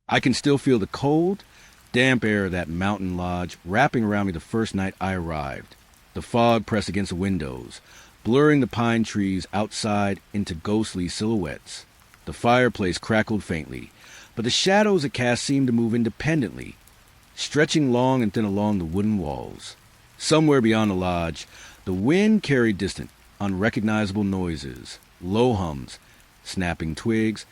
I can still feel the cold, damp air of that mountain lodge wrapping around me the first night I arrived. The fog pressed against the windows, blurring the pine trees outside into ghostly silhouettes. The fireplace crackled faintly, but the shadows it cast seemed to move independently, stretching long and thin along the wooden walls. Somewhere beyond the lodge, the wind carried distant, unrecognizable noises, low hums, snapping twigs,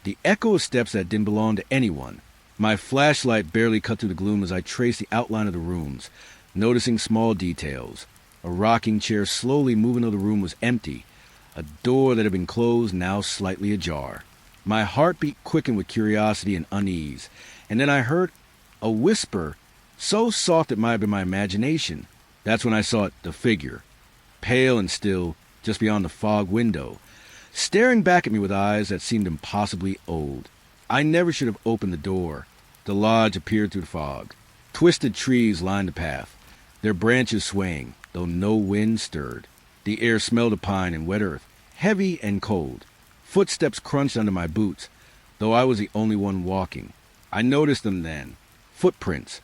the echo of steps that didn't belong to anyone. My flashlight barely cut through the gloom as I traced the outline of the rooms, noticing small details. A rocking chair slowly moving though the room was empty, a door that had been closed now slightly ajar. My heartbeat quickened with curiosity and unease, and then I heard a whisper, so soft it might have been my imagination. That's when I saw it, the figure, pale and still, just beyond the fog window, staring back at me with eyes that seemed impossibly old. I never should have opened the door. The lodge appeared through the fog. Twisted trees lined the path, their branches swaying, though no wind stirred. The air smelled of pine and wet earth, heavy and cold. Footsteps crunched under my boots, though I was the only one walking. I noticed them then. Footprints,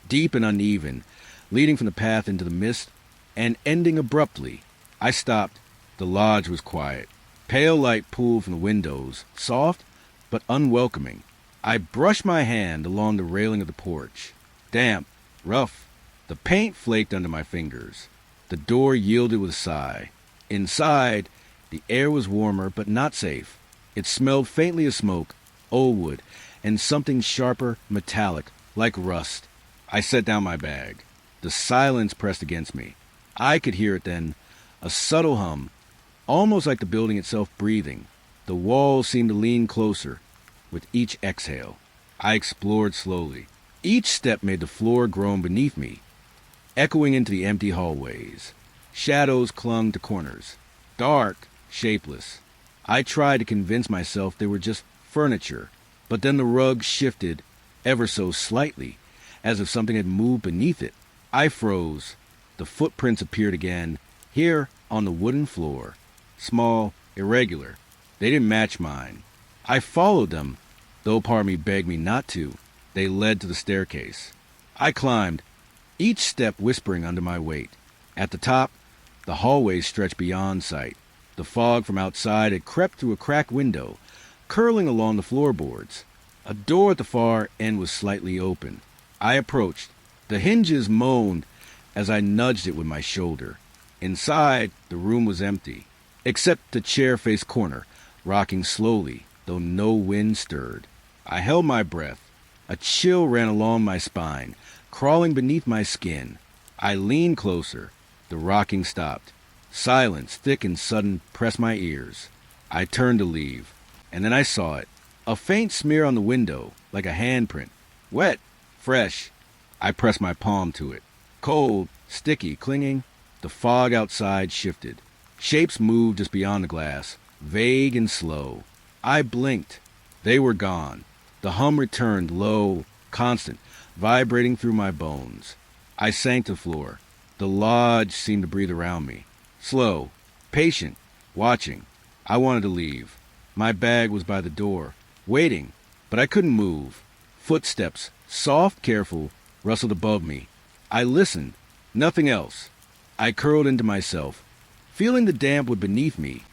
deep and uneven, leading from the path into the mist and ending abruptly. I stopped. The lodge was quiet. Pale light pooled from the windows, soft but unwelcoming. I brushed my hand along the railing of the porch. Damp, rough. The paint flaked under my fingers. The door yielded with a sigh. Inside, the air was warmer but not safe. It smelled faintly of smoke, old wood, and something sharper, metallic, like rust. I set down my bag. The silence pressed against me. I could hear it then, a subtle hum, almost like the building itself breathing. The walls seemed to lean closer with each exhale. I explored slowly. Each step made the floor groan beneath me, echoing into the empty hallways. Shadows clung to corners, dark, shapeless. I tried to convince myself they were just furniture, but then the rug shifted ever so slightly, as if something had moved beneath it. I froze. The footprints appeared again, here on the wooden floor. Small, irregular. They didn't match mine. I followed them, though part of me begged me not to. They led to the staircase. I climbed, each step whispering under my weight. At the top, the hallway stretched beyond sight. The fog from outside had crept through a cracked window, curling along the floorboards. A door at the far end was slightly open. I approached. The hinges moaned as I nudged it with my shoulder. Inside, the room was empty, except the chair-faced corner, rocking slowly, though no wind stirred. I held my breath. A chill ran along my spine, crawling beneath my skin. I leaned closer. The rocking stopped. Silence, thick and sudden, pressed my ears. I turned to leave, and then I saw it. A faint smear on the window, like a handprint. Wet, fresh. I pressed my palm to it. Cold, sticky, clinging. The fog outside shifted. Shapes moved just beyond the glass, vague and slow. I blinked. They were gone. The hum returned, low, constant, vibrating through my bones. I sank to the floor. The lodge seemed to breathe around me. Slow, patient, watching. I wanted to leave. My bag was by the door, waiting, but I couldn't move. Footsteps, soft, careful, rustled above me. I listened. Nothing else. I curled into myself, feeling the damp wood beneath me,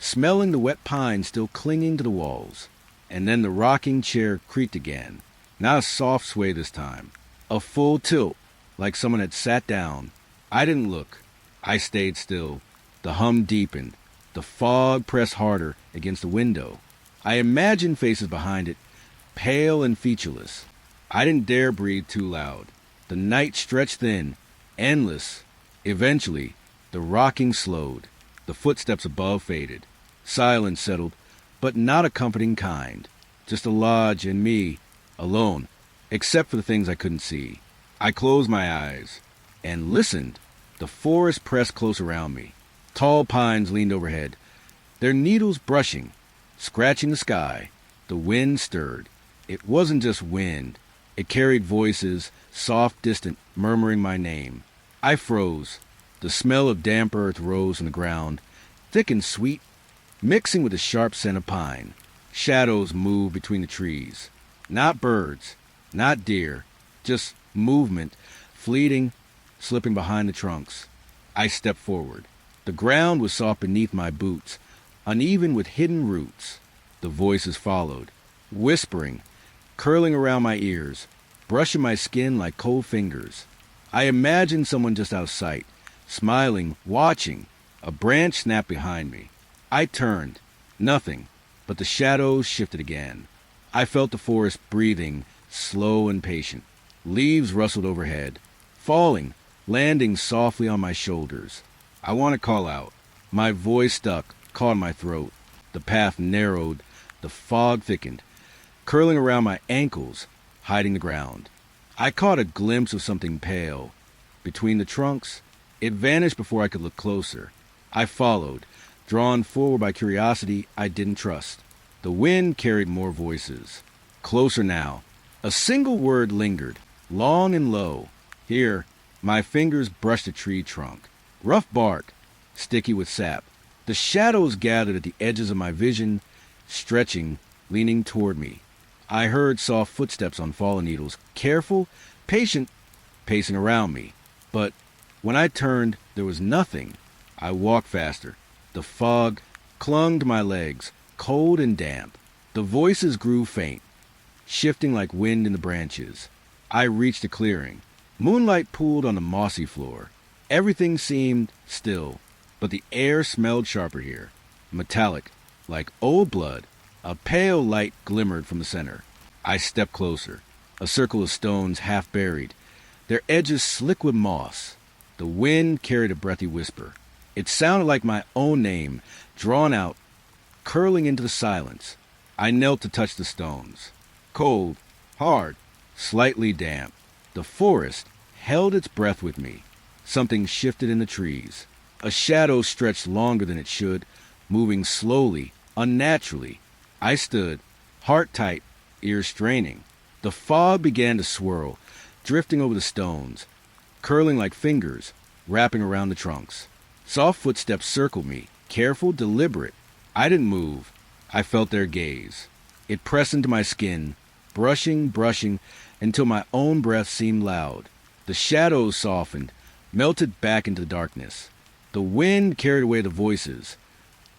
smelling the wet pine still clinging to the walls. And then the rocking chair creaked again. Not a soft sway this time. A full tilt, like someone had sat down. I didn't look. I stayed still. The hum deepened. The fog pressed harder against the window. I imagined faces behind it, pale and featureless. I didn't dare breathe too loud. The night stretched thin, endless. Eventually, the rocking slowed. The footsteps above faded. Silence settled, but not a comforting kind. Just the lodge and me, alone, except for the things I couldn't see. I closed my eyes and listened. The forest pressed close around me. Tall pines leaned overhead, their needles brushing, scratching the sky. The wind stirred. It wasn't just wind. It carried voices, soft, distant, murmuring my name. I froze. The smell of damp earth rose from the ground, thick and sweet, mixing with the sharp scent of pine. Shadows moved between the trees. Not birds, not deer, just movement, fleeting, slipping behind the trunks. I stepped forward. The ground was soft beneath my boots, uneven with hidden roots. The voices followed, whispering, curling around my ears, brushing my skin like cold fingers. I imagined someone just out of sight, smiling, watching. A branch snapped behind me. I turned. Nothing, but the shadows shifted again. I felt the forest breathing, slow and patient. Leaves rustled overhead, falling, landing softly on my shoulders. I want to call out. My voice stuck, caught in my throat. The path narrowed, the fog thickened, curling around my ankles, hiding the ground. I caught a glimpse of something pale. Between the trunks, it vanished before I could look closer. I followed, drawn forward by curiosity I didn't trust. The wind carried more voices. Closer now. A single word lingered, long and low. Here, my fingers brushed a tree trunk. Rough bark, sticky with sap. The shadows gathered at the edges of my vision, stretching, leaning toward me. I heard soft footsteps on fallen needles, careful, patient, pacing around me. But when I turned, there was nothing. I walked faster. The fog clung to my legs, cold and damp. The voices grew faint, shifting like wind in the branches. I reached a clearing. Moonlight pooled on the mossy floor. Everything seemed still, but the air smelled sharper here, metallic, like old blood. A pale light glimmered from the center. I stepped closer. A circle of stones half buried, their edges slick with moss. The wind carried a breathy whisper. It sounded like my own name, drawn out, curling into the silence. I knelt to touch the stones. Cold, hard, slightly damp. The forest held its breath with me. Something shifted in the trees. A shadow stretched longer than it should, moving slowly, unnaturally. I stood, heart tight, ears straining. The fog began to swirl, drifting over the stones, curling like fingers, wrapping around the trunks. Soft footsteps circled me, careful, deliberate. I didn't move. I felt their gaze. It pressed into my skin, brushing, until my own breath seemed loud. The shadows softened, melted back into the darkness. The wind carried away the voices,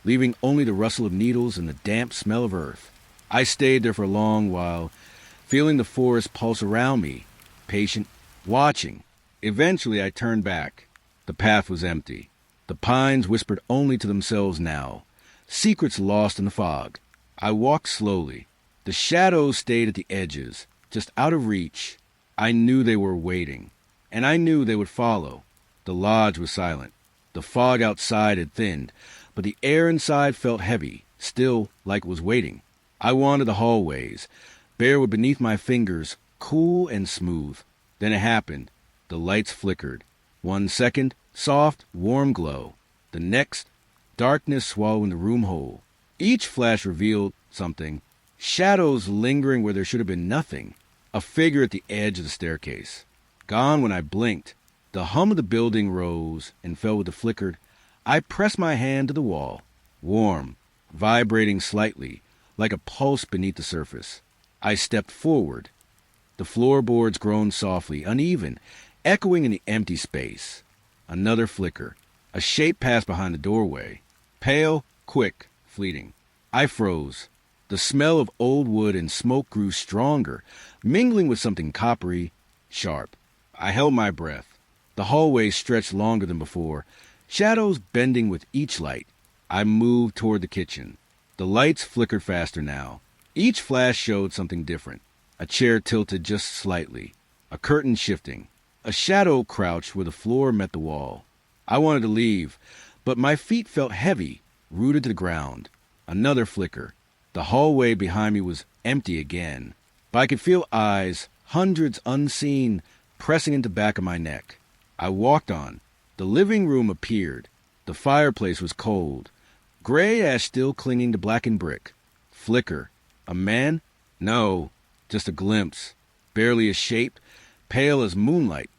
leaving only the rustle of needles and the damp smell of earth. I stayed there for a long while, feeling the forest pulse around me, patient, watching. Eventually I turned back. The path was empty. The pines whispered only to themselves now, secrets lost in the fog. I walked slowly. The shadows stayed at the edges, just out of reach. I knew they were waiting, and I knew they would follow. The lodge was silent. The fog outside had thinned, but the air inside felt heavy, still like it was waiting. I wandered the hallways, barewood beneath my fingers, cool and smooth. Then it happened. The lights flickered. 1 second, soft, warm glow. The next, darkness swallowing the room whole. Each flash revealed something. Shadows lingering where there should have been nothing. A figure at the edge of the staircase. Gone when I blinked. The hum of the building rose and fell with the flickered. I pressed my hand to the wall. Warm, vibrating slightly, like a pulse beneath the surface. I stepped forward. The floorboards groaned softly, uneven, echoing in the empty space. Another flicker. A shape passed behind the doorway. Pale, quick, fleeting. I froze. The smell of old wood and smoke grew stronger, mingling with something coppery, sharp. I held my breath. The hallway stretched longer than before, shadows bending with each light. I moved toward the kitchen. The lights flickered faster now. Each flash showed something different. A chair tilted just slightly, a curtain shifting. A shadow crouched where the floor met the wall. I wanted to leave, but my feet felt heavy, rooted to the ground. Another flicker. The hallway behind me was empty again, but I could feel eyes, hundreds unseen, pressing into the back of my neck. I walked on. The living room appeared. The fireplace was cold, gray ash still clinging to blackened brick. Flicker. A man? No, just a glimpse. Barely a shape, pale as moonlight,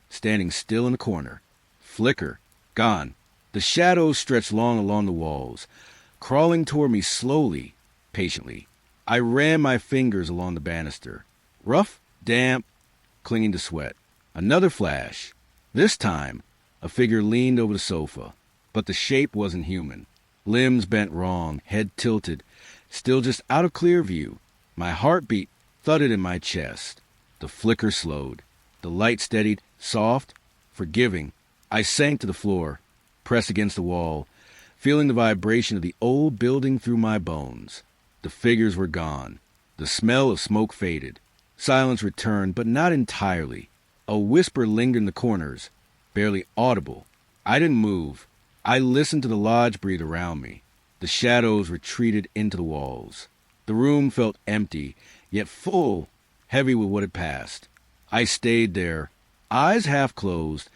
standing still in a corner. Flicker. Gone. The shadows stretched long along the walls, crawling toward me slowly, patiently. I ran my fingers along the banister. Rough, damp, clinging to sweat. Another flash. This time, a figure leaned over the sofa, but the shape wasn't human. Limbs bent wrong, head tilted, still just out of clear view. My heartbeat thudded in my chest. The flicker slowed. The light steadied, soft, forgiving. I sank to the floor, pressed against the wall, feeling the vibration of the old building through my bones. The figures were gone. The smell of smoke faded. Silence returned, but not entirely. A whisper lingered in the corners, barely audible. I didn't move. I listened to the lodge breathe around me. The shadows retreated into the walls. The room felt empty, yet full, heavy with what had passed. I stayed there, eyes half closed,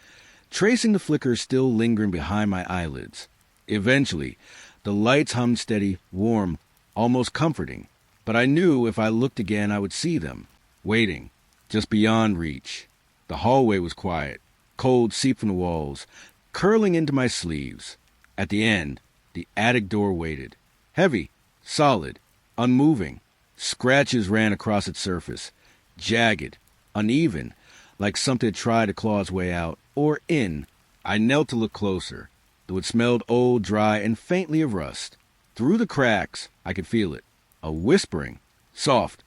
tracing the flickers still lingering behind my eyelids. Eventually, the lights hummed steady, warm, almost comforting. But I knew if I looked again I would see them, waiting, just beyond reach. The hallway was quiet. Cold seeped from the walls, curling into my sleeves. At the end, the attic door waited. Heavy, solid, unmoving. Scratches ran across its surface, jagged, uneven, like something had tried to claw its way out, or in. I knelt to look closer, though it smelled old, dry, and faintly of rust. Through the cracks, I could feel it. A whispering, soft,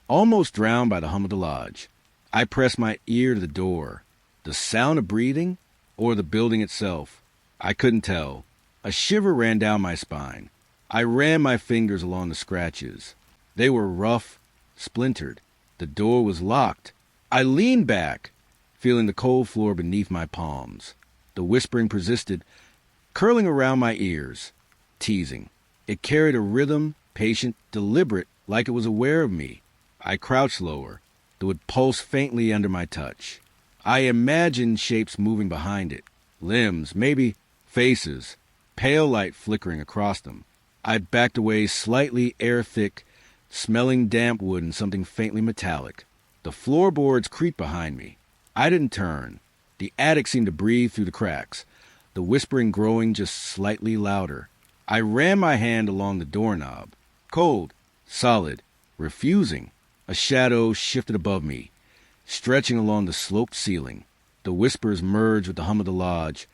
almost drowned by the hum of the lodge. I pressed my ear to the door. The sound of breathing, or the building itself? I couldn't tell. A shiver ran down my spine. I ran my fingers along the scratches. They were rough, splintered. The door was locked. I leaned back, feeling the cold floor beneath my palms. The whispering persisted, curling around my ears, teasing. It carried a rhythm, patient, deliberate, like it was aware of me. I crouched lower, though it pulsed faintly under my touch. I imagined shapes moving behind it, limbs, maybe faces, pale light flickering across them. I backed away slightly air-thick, smelling damp wood and something faintly metallic. The floorboards creaked behind me. I didn't turn. The attic seemed to breathe through the cracks, the whispering growing just slightly louder. I ran my hand along the doorknob. Cold, solid, refusing. A shadow shifted above me, stretching along the sloped ceiling. The whispers merged with the hum of the lodge,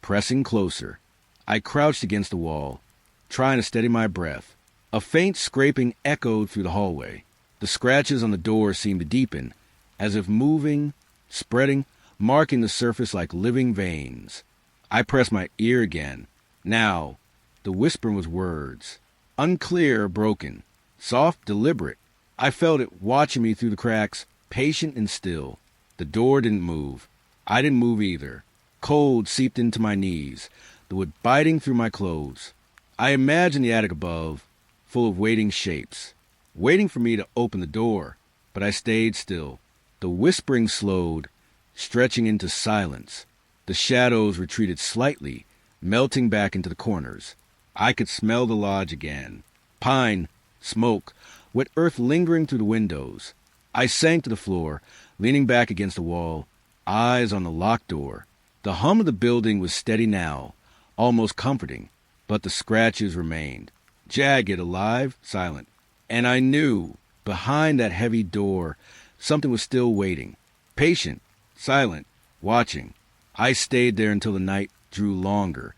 pressing closer. I crouched against the wall, trying to steady my breath. A faint scraping echoed through the hallway. The scratches on the door seemed to deepen, as if moving, spreading, marking the surface like living veins. I pressed my ear again. Now, the whispering was words. Unclear, broken. Soft, deliberate. I felt it watching me through the cracks, patient and still. The door didn't move. I didn't move either. Cold seeped into my knees, the wood biting through my clothes. I imagined the attic above, full of waiting shapes, waiting for me to open the door, but I stayed still. The whispering slowed, stretching into silence. The shadows retreated slightly, melting back into the corners. I could smell the lodge again. Pine, smoke, wet earth lingering through the windows. I sank to the floor, leaning back against the wall, eyes on the locked door. The hum of the building was steady now, almost comforting, but the scratches remained. Jagged, alive, silent. And I knew, behind that heavy door, something was still waiting. Patient, silent, watching. I stayed there until the night drew longer,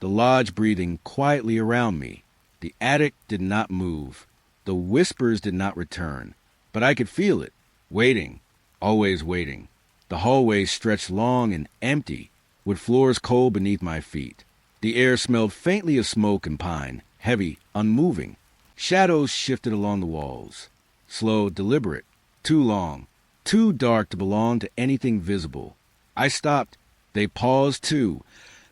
the lodge breathing quietly around me. The attic did not move. The whispers did not return. But I could feel it, waiting, always waiting. The hallway stretched long and empty, with floors cold beneath my feet. The air smelled faintly of smoke and pine, heavy, unmoving. Shadows shifted along the walls. Slow, deliberate, too long, too dark to belong to anything visible. I stopped. They paused too,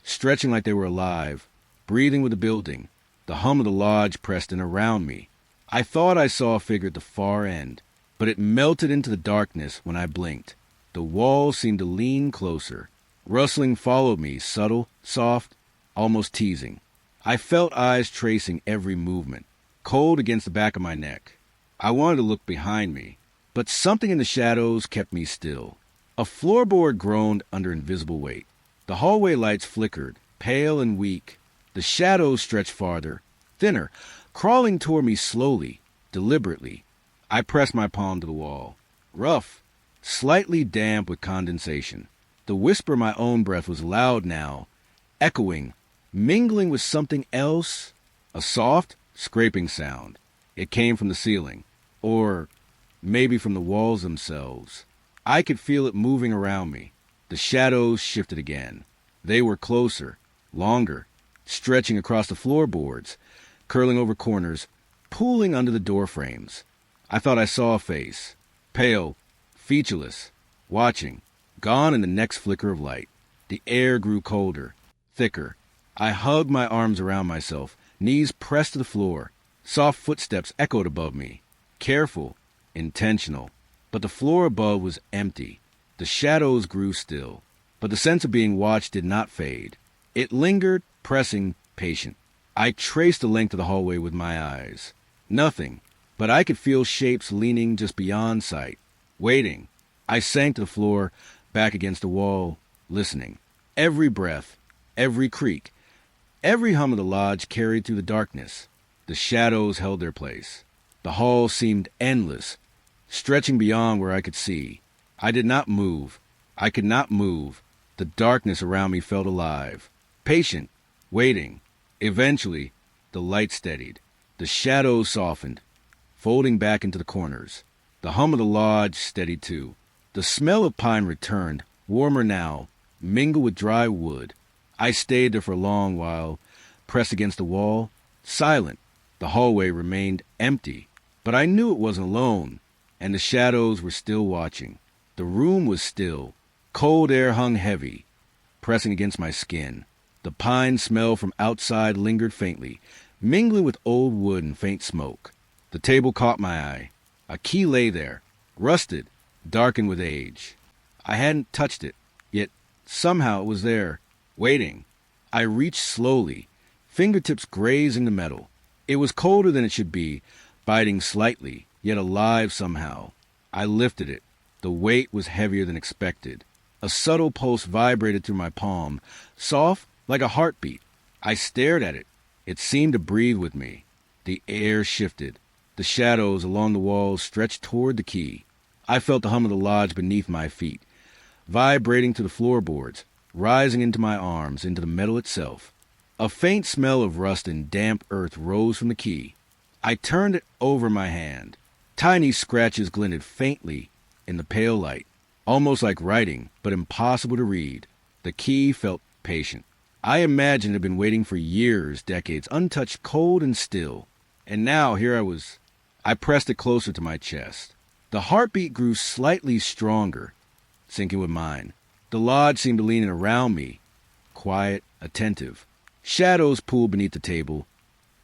stretching like they were alive, breathing with the building. The hum of the lodge pressed in around me. I thought I saw a figure at the far end, but it melted into the darkness when I blinked. The walls seemed to lean closer. Rustling followed me, subtle, soft, almost teasing. I felt eyes tracing every movement, cold against the back of my neck. I wanted to look behind me, but something in the shadows kept me still. A floorboard groaned under invisible weight. The hallway lights flickered, pale and weak. The shadows stretched farther, thinner, crawling toward me slowly, deliberately. I pressed my palm to the wall. Rough, slightly damp with condensation. The whisper of my own breath was loud now, echoing, mingling with something else, a soft, scraping sound. It came from the ceiling, or maybe from the walls themselves. I could feel it moving around me. The shadows shifted again. They were closer, longer, stretching across the floorboards, curling over corners, pooling under the door frames. I thought I saw a face, pale, featureless, watching, gone in the next flicker of light. The air grew colder, thicker. I hugged my arms around myself, knees pressed to the floor. Soft footsteps echoed above me. Careful, intentional. But the floor above was empty. The shadows grew still. But the sense of being watched did not fade. It lingered, pressing, patient. I traced the length of the hallway with my eyes. Nothing, but I could feel shapes leaning just beyond sight, waiting. I sank to the floor, back against the wall, listening. Every breath, every creak, every hum of the lodge carried through the darkness. The shadows held their place. The hall seemed endless, stretching beyond where I could see. I did not move. I could not move. The darkness around me felt alive, patient, waiting. Eventually, the light steadied. The shadows softened, folding back into the corners. The hum of the lodge steadied too. The smell of pine returned, warmer now, mingled with dry wood. I stayed there for a long while, pressed against the wall, silent. The hallway remained empty, but I knew it wasn't alone, and the shadows were still watching. The room was still. Cold air hung heavy, pressing against my skin. The pine smell from outside lingered faintly, mingling with old wood and faint smoke. The table caught my eye. A key lay there, rusted, darkened with age. I hadn't touched it, yet somehow it was there, waiting. I reached slowly, fingertips grazing the metal. It was colder than it should be, biting slightly, yet alive somehow. I lifted it. The weight was heavier than expected. A subtle pulse vibrated through my palm, soft like a heartbeat. I stared at it. It seemed to breathe with me. The air shifted. The shadows along the walls stretched toward the key. I felt the hum of the lodge beneath my feet, vibrating to the floorboards, rising into my arms, into the metal itself. A faint smell of rust and damp earth rose from the key. I turned it over my hand. Tiny scratches glinted faintly in the pale light, almost like writing, but impossible to read. The key felt patient. I imagined it had been waiting for years, decades, untouched, cold and still. And now here I was. I pressed it closer to my chest. The heartbeat grew slightly stronger, syncing with mine. The lodge seemed to lean in around me, quiet, attentive. Shadows pooled beneath the table,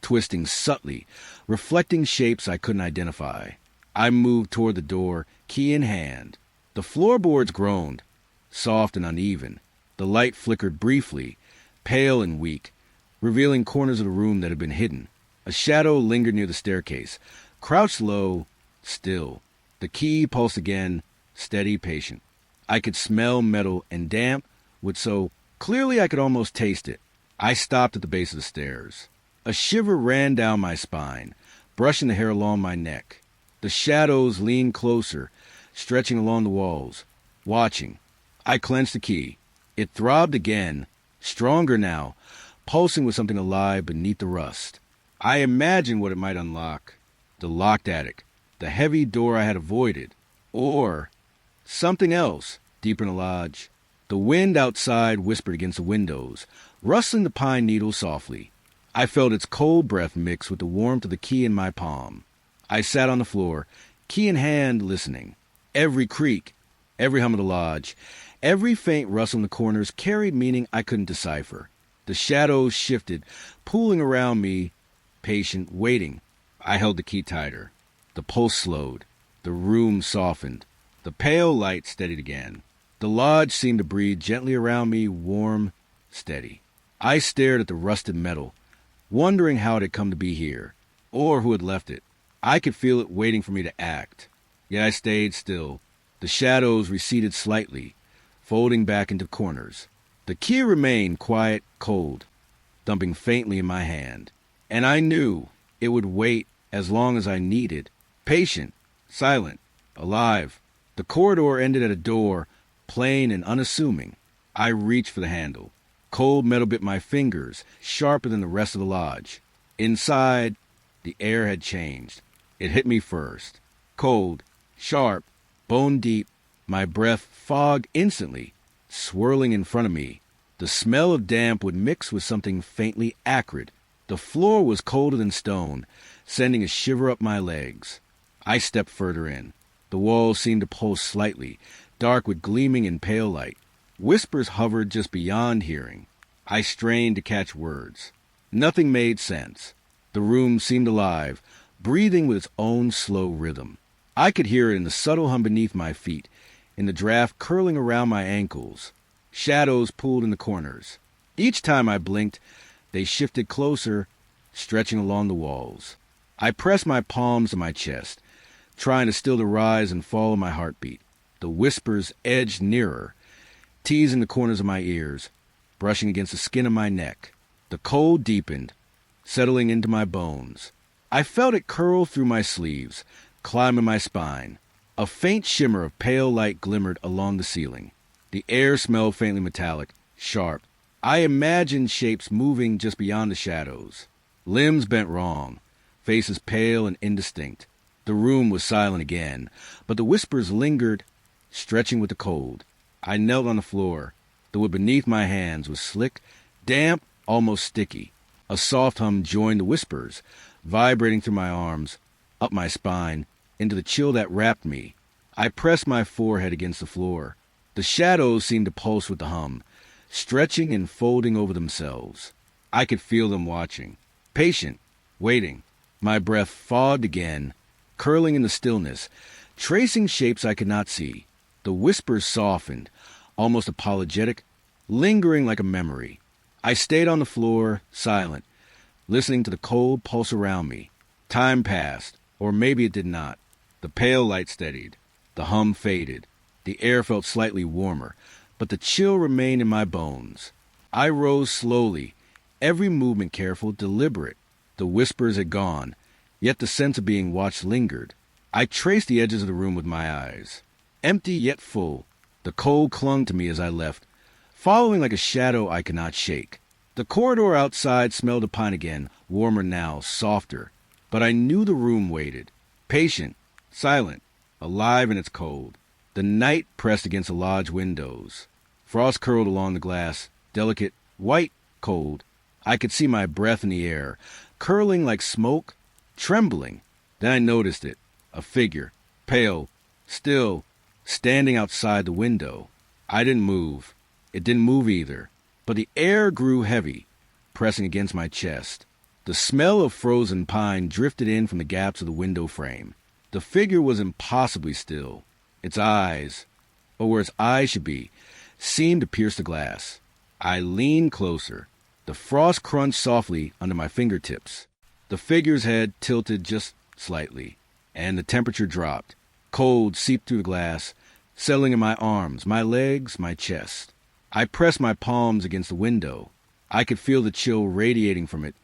twisting subtly, reflecting shapes I couldn't identify. I moved toward the door, key in hand. The floorboards groaned, soft and uneven. The light flickered briefly, pale and weak, revealing corners of the room that had been hidden. A shadow lingered near the staircase, crouched low, still. The key pulsed again, steady, patient. I could smell metal and damp, wood so clearly I could almost taste it. I stopped at the base of the stairs. A shiver ran down my spine, brushing the hair along my neck. The shadows leaned closer, stretching along the walls, watching. I clenched the key. It throbbed again, stronger now, pulsing with something alive beneath the rust. I imagined what it might unlock. The locked attic, the heavy door I had avoided, or something else deeper in the lodge. The wind outside whispered against the windows, rustling the pine needles softly. I felt its cold breath mix with the warmth of the key in my palm. I sat on the floor, key in hand, listening. Every creak, every hum of the lodge, every faint rustle in the corners carried meaning I couldn't decipher. The shadows shifted, pooling around me, patient, waiting. I held the key tighter. The pulse slowed. The room softened. The pale light steadied again. The lodge seemed to breathe gently around me, warm, steady. I stared at the rusted metal, wondering how it had come to be here, or who had left it. I could feel it waiting for me to act. Yet I stayed still. The shadows receded slightly, folding back into corners. The key remained quiet, cold, thumping faintly in my hand. And I knew it would wait as long as I needed. Patient, silent, alive. The corridor ended at a door, plain and unassuming. I reached for the handle. Cold metal bit my fingers, sharper than the rest of the lodge. Inside, the air had changed. It hit me first. Cold, sharp, bone deep, my breath fogged instantly, swirling in front of me. The smell of damp would mix with something faintly acrid. The floor was colder than stone, sending a shiver up my legs. I stepped further in. The walls seemed to pulse slightly, dark with gleaming and pale light. Whispers hovered just beyond hearing. I strained to catch words. Nothing made sense. The room seemed alive, breathing with its own slow rhythm. I could hear it in the subtle hum beneath my feet, in the draft curling around my ankles. Shadows pulled in the corners. Each time I blinked, they shifted closer, stretching along the walls. I pressed my palms to my chest, trying to still the rise and fall of my heartbeat. The whispers edged nearer, teasing the corners of my ears, brushing against the skin of my neck. The cold deepened, settling into my bones. I felt it curl through my sleeves, climbing my spine. A faint shimmer of pale light glimmered along the ceiling. The air smelled faintly metallic, sharp. I imagined shapes moving just beyond the shadows. Limbs bent wrong, faces pale and indistinct. The room was silent again, but the whispers lingered, stretching with the cold. I knelt on the floor. The wood beneath my hands was slick, damp, almost sticky. A soft hum joined the whispers, vibrating through my arms, up my spine, into the chill that wrapped me. I pressed my forehead against the floor. The shadows seemed to pulse with the hum, stretching and folding over themselves. I could feel them watching, patient, waiting. My breath fogged again, curling in the stillness, tracing shapes I could not see. The whispers softened, almost apologetic, lingering like a memory. I stayed on the floor, silent, listening to the cold pulse around me. Time passed, or maybe it did not. The pale light steadied. The hum faded. The air felt slightly warmer, but the chill remained in my bones. I rose slowly, every movement careful, deliberate. The whispers had gone, yet the sense of being watched lingered. I traced the edges of the room with my eyes. Empty yet full. The cold clung to me as I left, following like a shadow I could not shake. The corridor outside smelled of pine again, warmer now, softer. But I knew the room waited, patient, silent, alive in its cold. The night pressed against the lodge windows. Frost curled along the glass, delicate, white, cold. I could see my breath in the air, curling like smoke, trembling. Then I noticed it, a figure, pale, still, standing outside the window. I didn't move. It didn't move either. But the air grew heavy, pressing against my chest. The smell of frozen pine drifted in from the gaps of the window frame. The figure was impossibly still. Its eyes, or where its eyes should be, seemed to pierce the glass. I leaned closer. The frost crunched softly under my fingertips. The figure's head tilted just slightly, and the temperature dropped. Cold seeped through the glass, settling in my arms, my legs, my chest. I pressed my palms against the window. I could feel the chill radiating from it,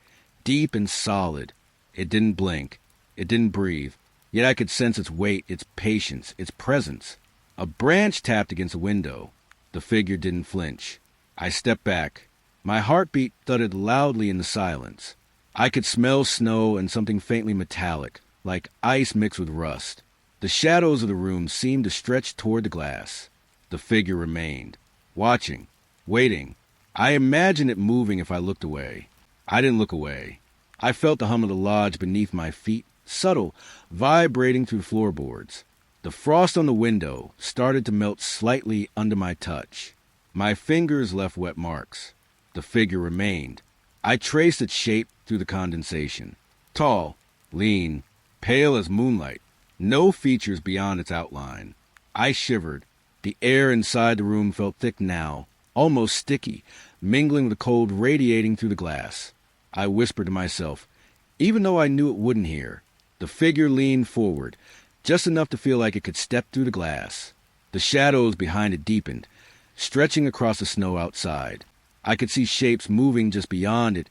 deep and solid. It didn't blink. It didn't breathe. Yet I could sense its weight, its patience, its presence. A branch tapped against the window. The figure didn't flinch. I stepped back. My heartbeat thudded loudly in the silence. I could smell snow and something faintly metallic, like ice mixed with rust. The shadows of the room seemed to stretch toward the glass. The figure remained, watching, waiting. I imagined it moving if I looked away. I didn't look away. I felt the hum of the lodge beneath my feet, subtle, vibrating through the floorboards. The frost on the window started to melt slightly under my touch. My fingers left wet marks. The figure remained. I traced its shape through the condensation. Tall, lean, pale as moonlight, no features beyond its outline. I shivered. The air inside the room felt thick now, almost sticky, mingling with the cold radiating through the glass. I whispered to myself, even though I knew it wouldn't hear. The figure leaned forward, just enough to feel like it could step through the glass. The shadows behind it deepened, stretching across the snow outside. I could see shapes moving just beyond it,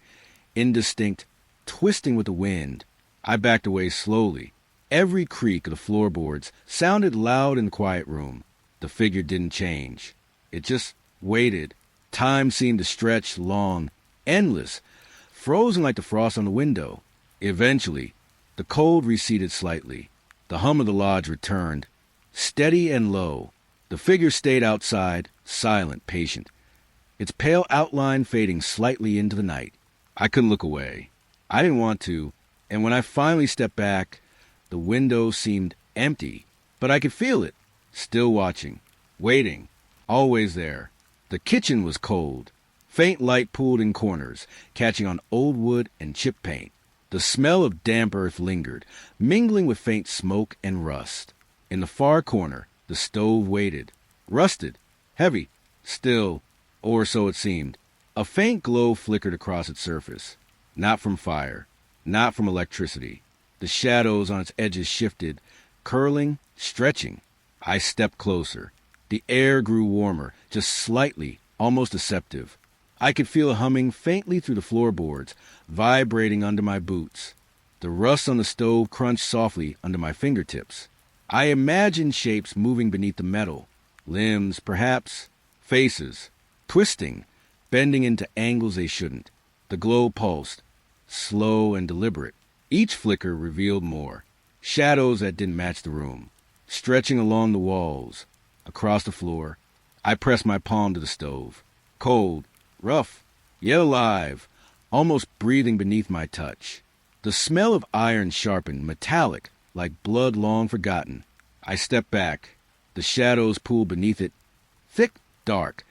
indistinct, twisting with the wind. I backed away slowly. Every creak of the floorboards sounded loud in the quiet room. The figure didn't change. It just waited. Time seemed to stretch long, endless, frozen like the frost on the window. Eventually, the cold receded slightly. The hum of the lodge returned, steady and low. The figure stayed outside, silent, patient, its pale outline fading slightly into the night. I couldn't look away. I didn't want to, and when I finally stepped back, the window seemed empty, but I could feel it, still watching, waiting, always there. The kitchen was cold. Faint light pooled in corners, catching on old wood and chip paint. The smell of damp earth lingered, mingling with faint smoke and rust. In the far corner, the stove waited, rusted, heavy, still, or so it seemed. A faint glow flickered across its surface, not from fire, not from electricity. The shadows on its edges shifted, curling, stretching. I stepped closer. The air grew warmer, just slightly, almost deceptive. I could feel it humming faintly through the floorboards, vibrating under my boots. The rust on the stove crunched softly under my fingertips. I imagined shapes moving beneath the metal, limbs, perhaps, faces, twisting, bending into angles they shouldn't. The glow pulsed, slow and deliberate. Each flicker revealed more, shadows that didn't match the room, stretching along the walls, across the floor. I pressed my palm to the stove, cold, rough, yet alive, almost breathing beneath my touch. The smell of iron sharpened, metallic, like blood long forgotten. I stepped back. The shadows pooled beneath it, thick, dark,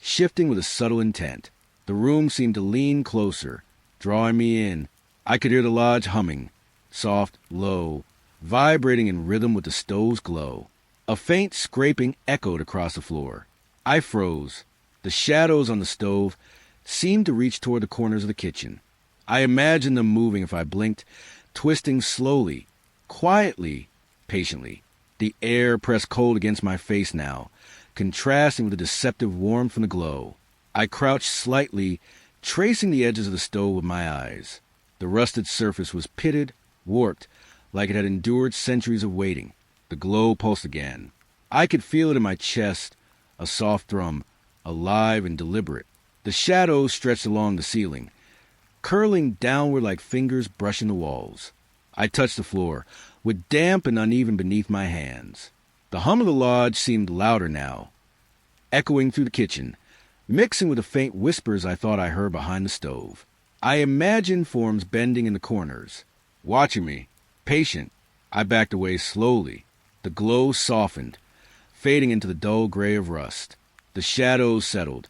shifting with a subtle intent. The room seemed to lean closer, drawing me in. I could hear the lodge humming, soft, low, vibrating in rhythm with the stove's glow. A faint scraping echoed across the floor. I froze. The shadows on the stove seemed to reach toward the corners of the kitchen. I imagined them moving if I blinked, twisting slowly, quietly, patiently. The air pressed cold against my face now, contrasting with the deceptive warmth from the glow. I crouched slightly, tracing the edges of the stove with my eyes. The rusted surface was pitted, warped, like it had endured centuries of waiting. The glow pulsed again. I could feel it in my chest, a soft thrum, alive and deliberate. The shadows stretched along the ceiling, curling downward like fingers brushing the walls. I touched the floor, with damp and uneven beneath my hands. The hum of the lodge seemed louder now, echoing through the kitchen, mixing with the faint whispers I thought I heard behind the stove. I imagined forms bending in the corners, watching me, patient. I backed away slowly. The glow softened, fading into the dull gray of rust. The shadows settled,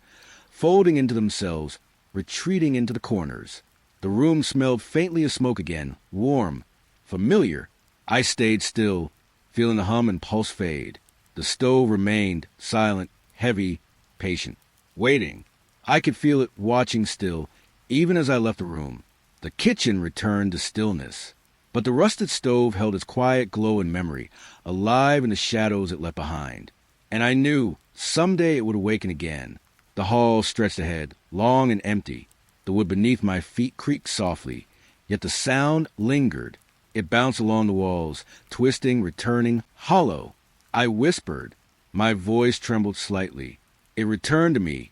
folding into themselves, retreating into the corners. The room smelled faintly of smoke again, warm, familiar. I stayed still, feeling the hum and pulse fade. The stove remained, silent, heavy, patient, waiting. I could feel it watching still, even as I left the room. The kitchen returned to stillness, but the rusted stove held its quiet glow in memory, alive in the shadows it left behind. And I knew someday it would awaken again. The hall stretched ahead, long and empty. The wood beneath my feet creaked softly, yet the sound lingered. It bounced along the walls, twisting, returning, hollow. I whispered. My voice trembled slightly. It returned to me,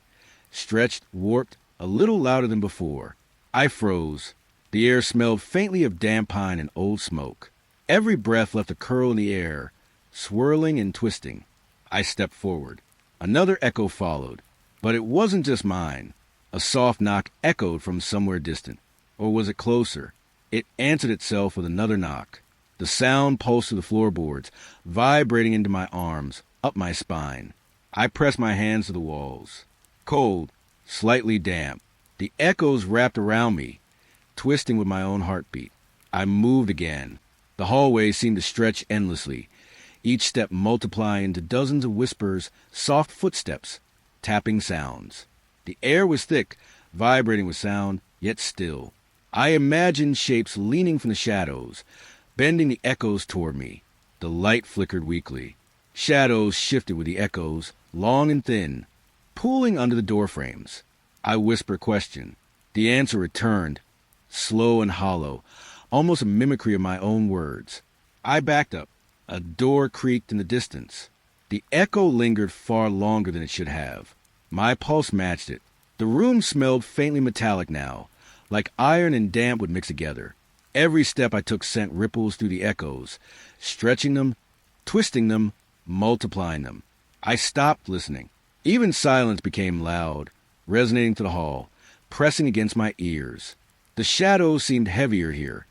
stretched, warped, a little louder than before. I froze. The air smelled faintly of damp pine and old smoke. Every breath left a curl in the air, swirling and twisting. I stepped forward. Another echo followed, but it wasn't just mine. A soft knock echoed from somewhere distant. Or was it closer? It answered itself with another knock. The sound pulsed through the floorboards, vibrating into my arms, up my spine. I pressed my hands to the walls. Cold, slightly damp. The echoes wrapped around me, twisting with my own heartbeat. I moved again. The hallway seemed to stretch endlessly, each step multiplying into dozens of whispers, soft footsteps, tapping sounds. The air was thick, vibrating with sound, yet still. I imagined shapes leaning from the shadows, bending the echoes toward me. The light flickered weakly. Shadows shifted with the echoes, long and thin, pooling under the doorframes. I whispered question. The answer returned, slow and hollow, almost a mimicry of my own words. I backed up. A door creaked in the distance. The echo lingered far longer than it should have. My pulse matched it. The room smelled faintly metallic now, like iron and damp would mix together. Every step I took sent ripples through the echoes, stretching them, twisting them, multiplying them. I stopped listening. Even silence became loud, resonating through the hall, pressing against my ears. The shadows seemed heavier here,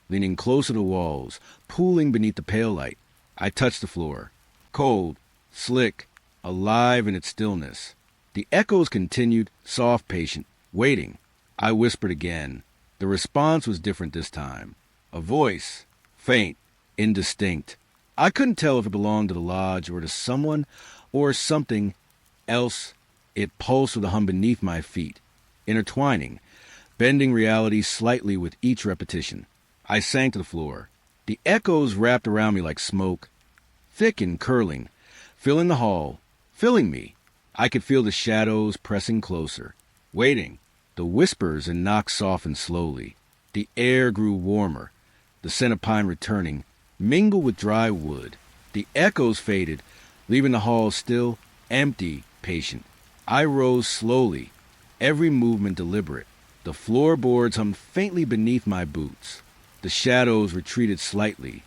leaning closer to the walls, pooling beneath the pale light. I touched the floor. Cold, slick, alive in its stillness. The echoes continued, soft, patient, waiting. I whispered again. The response was different this time. A voice, faint, indistinct. I couldn't tell if it belonged to the lodge or to someone or something else. It pulsed with a hum beneath my feet, intertwining, bending reality slightly with each repetition. I sank to the floor. The echoes wrapped around me like smoke, thick and curling, filling the hall, filling me. I could feel the shadows pressing closer, waiting. The whispers and knocks softened slowly. The air grew warmer, the scent of pine returning, mingled with dry wood. The echoes faded, leaving the hall still, empty, patient. I rose slowly, every movement deliberate. The floorboards hummed faintly beneath my boots. The shadows retreated slightly,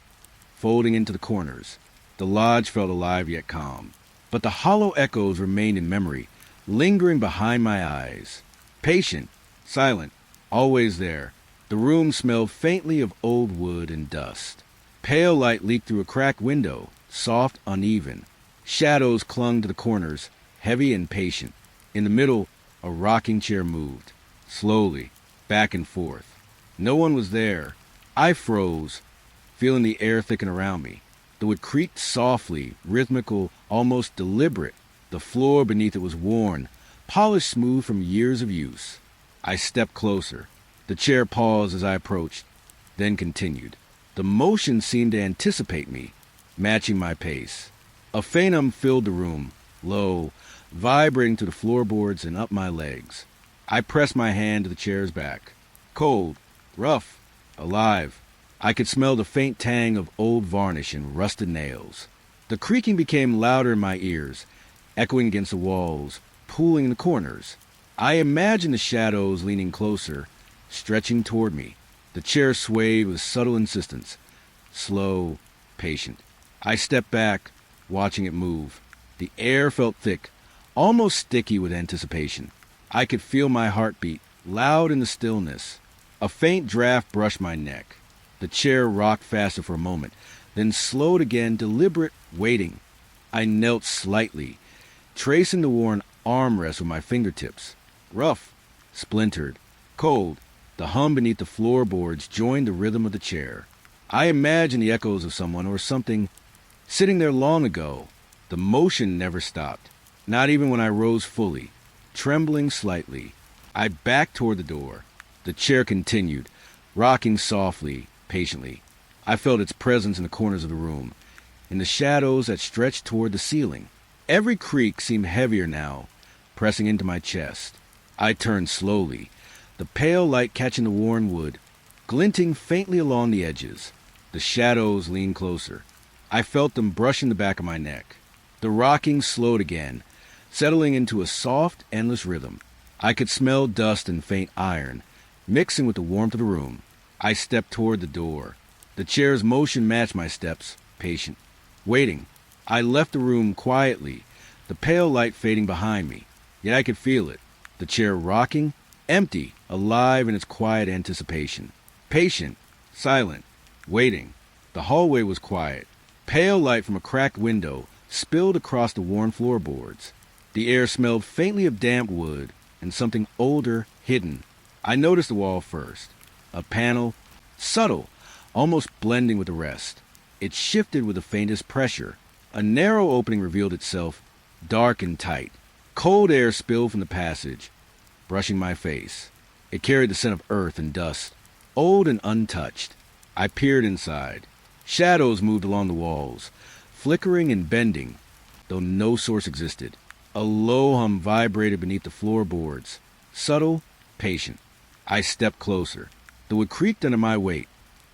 folding into the corners. The lodge felt alive yet calm. But the hollow echoes remained in memory, lingering behind my eyes. Patient, silent, always there. The room smelled faintly of old wood and dust. Pale light leaked through a cracked window, soft, uneven. Shadows clung to the corners, heavy and patient. In the middle, a rocking chair moved, slowly, back and forth. No one was there. I froze, feeling the air thicken around me. The wood creaked softly, rhythmical, almost deliberate. The floor beneath it was worn, polished smooth from years of use. I stepped closer. The chair paused as I approached, then continued. The motion seemed to anticipate me, matching my pace. A faint hum filled the room, low, vibrating to the floorboards and up my legs. I pressed my hand to the chair's back. Cold, rough, alive. I could smell the faint tang of old varnish and rusted nails. The creaking became louder in my ears, echoing against the walls, pooling in the corners. I imagined the shadows leaning closer, stretching toward me. The chair swayed with subtle insistence, slow, patient. I stepped back, watching it move. The air felt thick, almost sticky with anticipation. I could feel my heartbeat, loud in the stillness. A faint draft brushed my neck. The chair rocked faster for a moment, then slowed again, deliberate, waiting. I knelt slightly, tracing the worn armrest with my fingertips. Rough, splintered, cold. The hum beneath the floorboards joined the rhythm of the chair. I imagined the echoes of someone or something sitting there long ago. The motion never stopped, not even when I rose fully. Trembling slightly, I backed toward the door. The chair continued, rocking softly, patiently. I felt its presence in the corners of the room, in the shadows that stretched toward the ceiling. Every creak seemed heavier now, pressing into my chest. I turned slowly, the pale light catching the worn wood, glinting faintly along the edges. The shadows leaned closer. I felt them brushing the back of my neck. The rocking slowed again, settling into a soft, endless rhythm. I could smell dust and faint iron, mixing with the warmth of the room. I stepped toward the door. The chair's motion matched my steps, patient, waiting. I left the room quietly, the pale light fading behind me. Yet I could feel it. The chair rocking, empty, alive in its quiet anticipation. Patient, silent, waiting. The hallway was quiet. Pale light from a cracked window spilled across the worn floorboards. The air smelled faintly of damp wood and something older, hidden. I noticed the wall first. A panel, subtle, almost blending with the rest. It shifted with the faintest pressure. A narrow opening revealed itself, dark and tight. Cold air spilled from the passage, brushing my face. It carried the scent of earth and dust, old and untouched. I peered inside. Shadows moved along the walls, flickering and bending, though no source existed. A low hum vibrated beneath the floorboards, subtle, patient. I stepped closer. The wood creaked under my weight.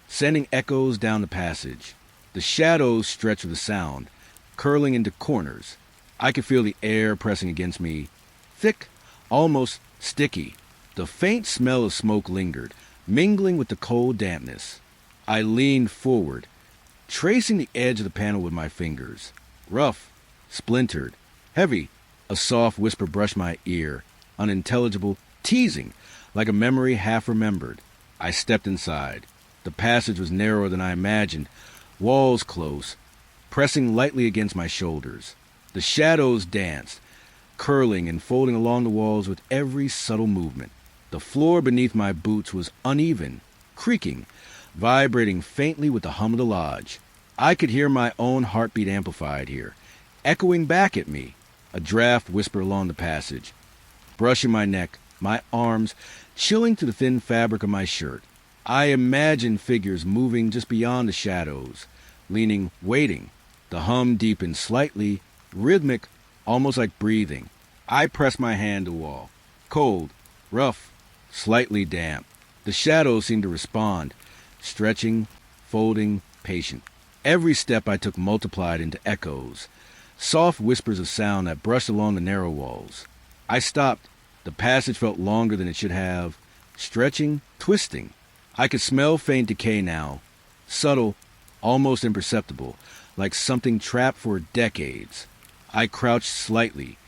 sending echoes down the passage. The shadows stretched with the sound, curling into corners. I could feel the air pressing against me, thick, almost sticky. The faint smell of smoke lingered, mingling with the cold dampness. I leaned forward, tracing the edge of the panel with my fingers. Rough, splintered, heavy. A soft whisper brushed my ear, unintelligible, teasing, like a memory half remembered. I stepped inside. The passage was narrower than I imagined, walls close, pressing lightly against my shoulders. The shadows danced, curling and folding along the walls with every subtle movement. The floor beneath my boots was uneven, creaking, vibrating faintly with the hum of the lodge. I could hear my own heartbeat amplified here, echoing back at me. A draft whispered along the passage, brushing my neck, my arms chilling to the thin fabric of my shirt. I imagined figures moving just beyond the shadows, leaning, waiting. The hum deepened slightly, rhythmic, almost like breathing. I pressed my hand to the wall. Cold, rough, slightly damp. The shadows seemed to respond, stretching, folding, patient. Every step I took multiplied into echoes, soft whispers of sound that brushed along the narrow walls. I stopped. The passage felt longer than it should have, stretching, twisting. I could smell faint decay now, subtle, almost imperceptible, like something trapped for decades. I crouched slightly,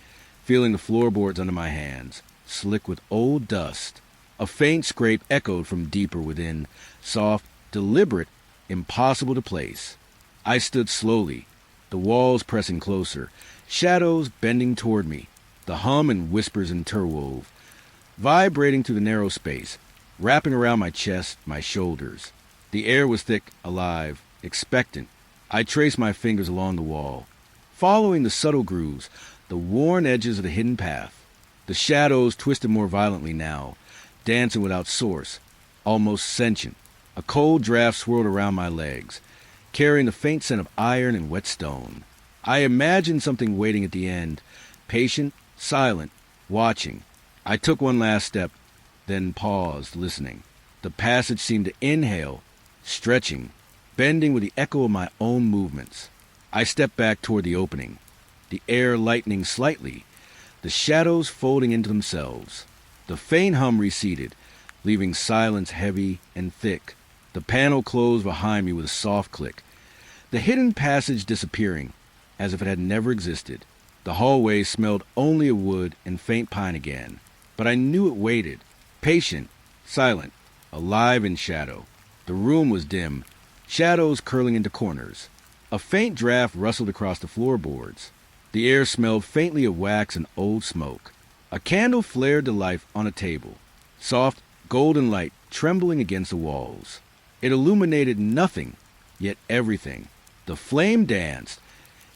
feeling the floorboards under my hands, slick with old dust. A faint scrape echoed from deeper within, soft, deliberate, impossible to place. I stood slowly, the walls pressing closer, shadows bending toward me, the hum and whispers interwove, vibrating through the narrow space, wrapping around my chest, my shoulders. The air was thick, alive, expectant. I traced my fingers along the wall, following the subtle grooves, the worn edges of the hidden path. The shadows twisted more violently now, dancing without source, almost sentient. A cold draft swirled around my legs, carrying the faint scent of iron and wet stone. I imagined something waiting at the end, patient, silent, watching. I took one last step, then paused, listening. The passage seemed to inhale, stretching, bending with the echo of my own movements. I stepped back toward the opening, the air lightening slightly, the shadows folding into themselves. The faint hum receded, leaving silence heavy and thick. The panel closed behind me with a soft click, the hidden passage disappearing, as if it had never existed. The hallway smelled only of wood and faint pine again, but I knew it waited, patient, silent, alive in shadow. The room was dim, shadows curling into corners. A faint draft rustled across the floorboards. The air smelled faintly of wax and old smoke. A candle flared to life on a table, soft, golden light trembling against the walls. It illuminated nothing, yet everything. The flame danced,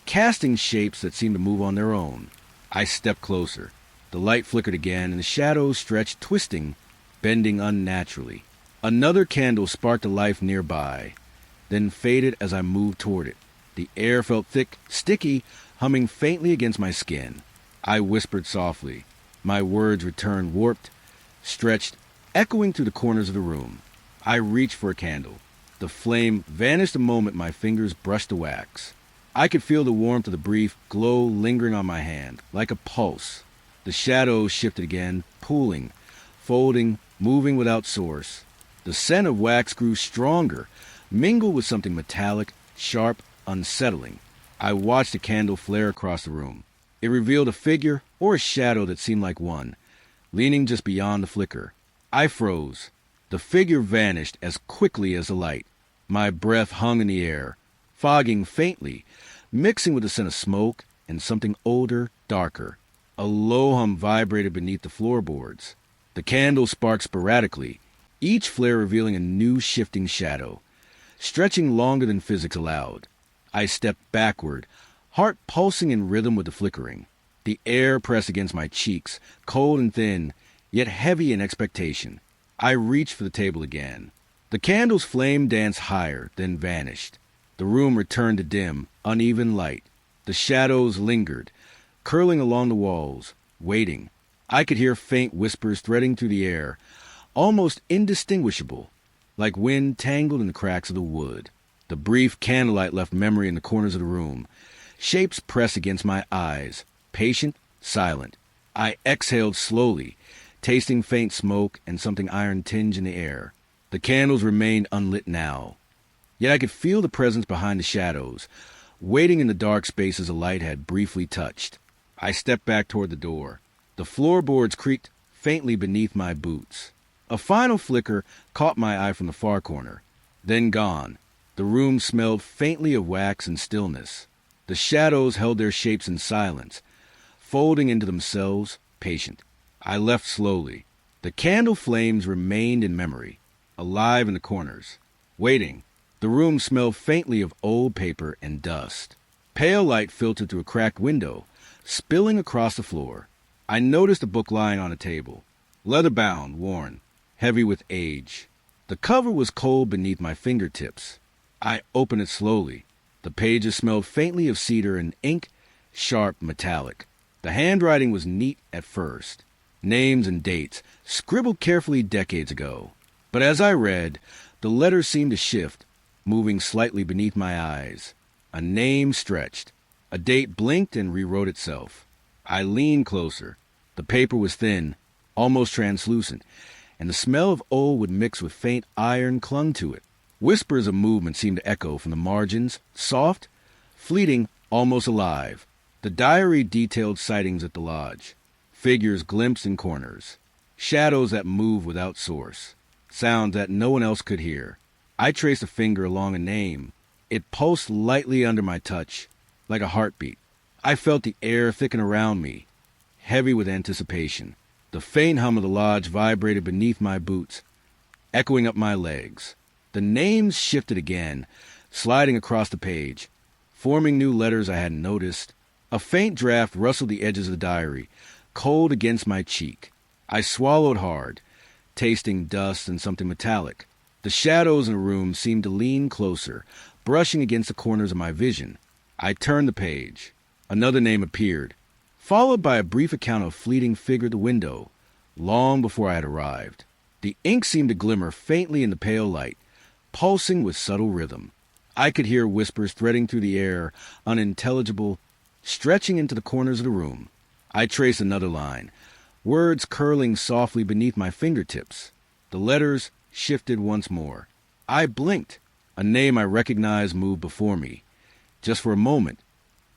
casting shapes that seemed to move on their own. I stepped closer. The light flickered again, and the shadows stretched, twisting, bending unnaturally. Another candle sparked a life nearby, then faded as I moved toward it. The air felt thick, sticky, humming faintly against my skin. I whispered softly. My words returned warped, stretched, echoing through the corners of the room. I reached for a candle. The flame vanished the moment my fingers brushed the wax. I could feel the warmth of the brief glow lingering on my hand, like a pulse. The shadows shifted again, pooling, folding, moving without source. The scent of wax grew stronger, mingled with something metallic, sharp, unsettling. I watched the candle flare across the room. It revealed a figure or a shadow that seemed like one, leaning just beyond the flicker. I froze. The figure vanished as quickly as the light. My breath hung in the air, fogging faintly, mixing with the scent of smoke and something older, darker. A low hum vibrated beneath the floorboards. The candles sparked sporadically, each flare revealing a new shifting shadow, stretching longer than physics allowed. I stepped backward, heart pulsing in rhythm with the flickering. The air pressed against my cheeks, cold and thin, yet heavy in expectation. I reached for the table again. The candle's flame danced higher, then vanished. The room returned to dim, uneven light. The shadows lingered, curling along the walls, waiting. I could hear faint whispers threading through the air, almost indistinguishable, like wind tangled in the cracks of the wood. The brief candlelight left memory in the corners of the room. Shapes pressed against my eyes, patient, silent. I exhaled slowly, tasting faint smoke and something iron tinge in the air. The candles remained unlit now, yet I could feel the presence behind the shadows, waiting in the dark spaces the light had briefly touched. I stepped back toward the door. The floorboards creaked faintly beneath my boots. A final flicker caught my eye from the far corner, then gone. The room smelled faintly of wax and stillness. The shadows held their shapes in silence, folding into themselves, patient. I left slowly. The candle flames remained in memory, alive in the corners, waiting. The room smelled faintly of old paper and dust. Pale light filtered through a cracked window, spilling across the floor. I noticed a book lying on a table, leather-bound, worn, heavy with age. The cover was cold beneath my fingertips. I opened it slowly. The pages smelled faintly of cedar and ink, sharp, metallic. The handwriting was neat at first, names and dates, scribbled carefully decades ago. But as I read, the letters seemed to shift, moving slightly beneath my eyes. A name stretched. A date blinked and rewrote itself. I leaned closer. The paper was thin, almost translucent, and the smell of old wood mixed with faint iron clung to it. Whispers of movement seemed to echo from the margins, soft, fleeting, almost alive. The diary detailed sightings at the lodge, figures glimpsed in corners, shadows that moved without source, sounds that no one else could hear. I traced a finger along a name. It pulsed lightly under my touch, like a heartbeat. I felt the air thicken around me, heavy with anticipation. The faint hum of the lodge vibrated beneath my boots, echoing up my legs. The names shifted again, sliding across the page, forming new letters I hadn't noticed. A faint draft rustled the edges of the diary, cold against my cheek. I swallowed hard, tasting dust and something metallic. The shadows in the room seemed to lean closer, brushing against the corners of my vision. I turned the page. Another name appeared, followed by a brief account of a fleeting figure at the window, long before I had arrived. The ink seemed to glimmer faintly in the pale light, pulsing with subtle rhythm. I could hear whispers threading through the air, unintelligible, stretching into the corners of the room. I traced another line, words curling softly beneath my fingertips. The letters shifted once more. I blinked. A name I recognized moved before me, just for a moment,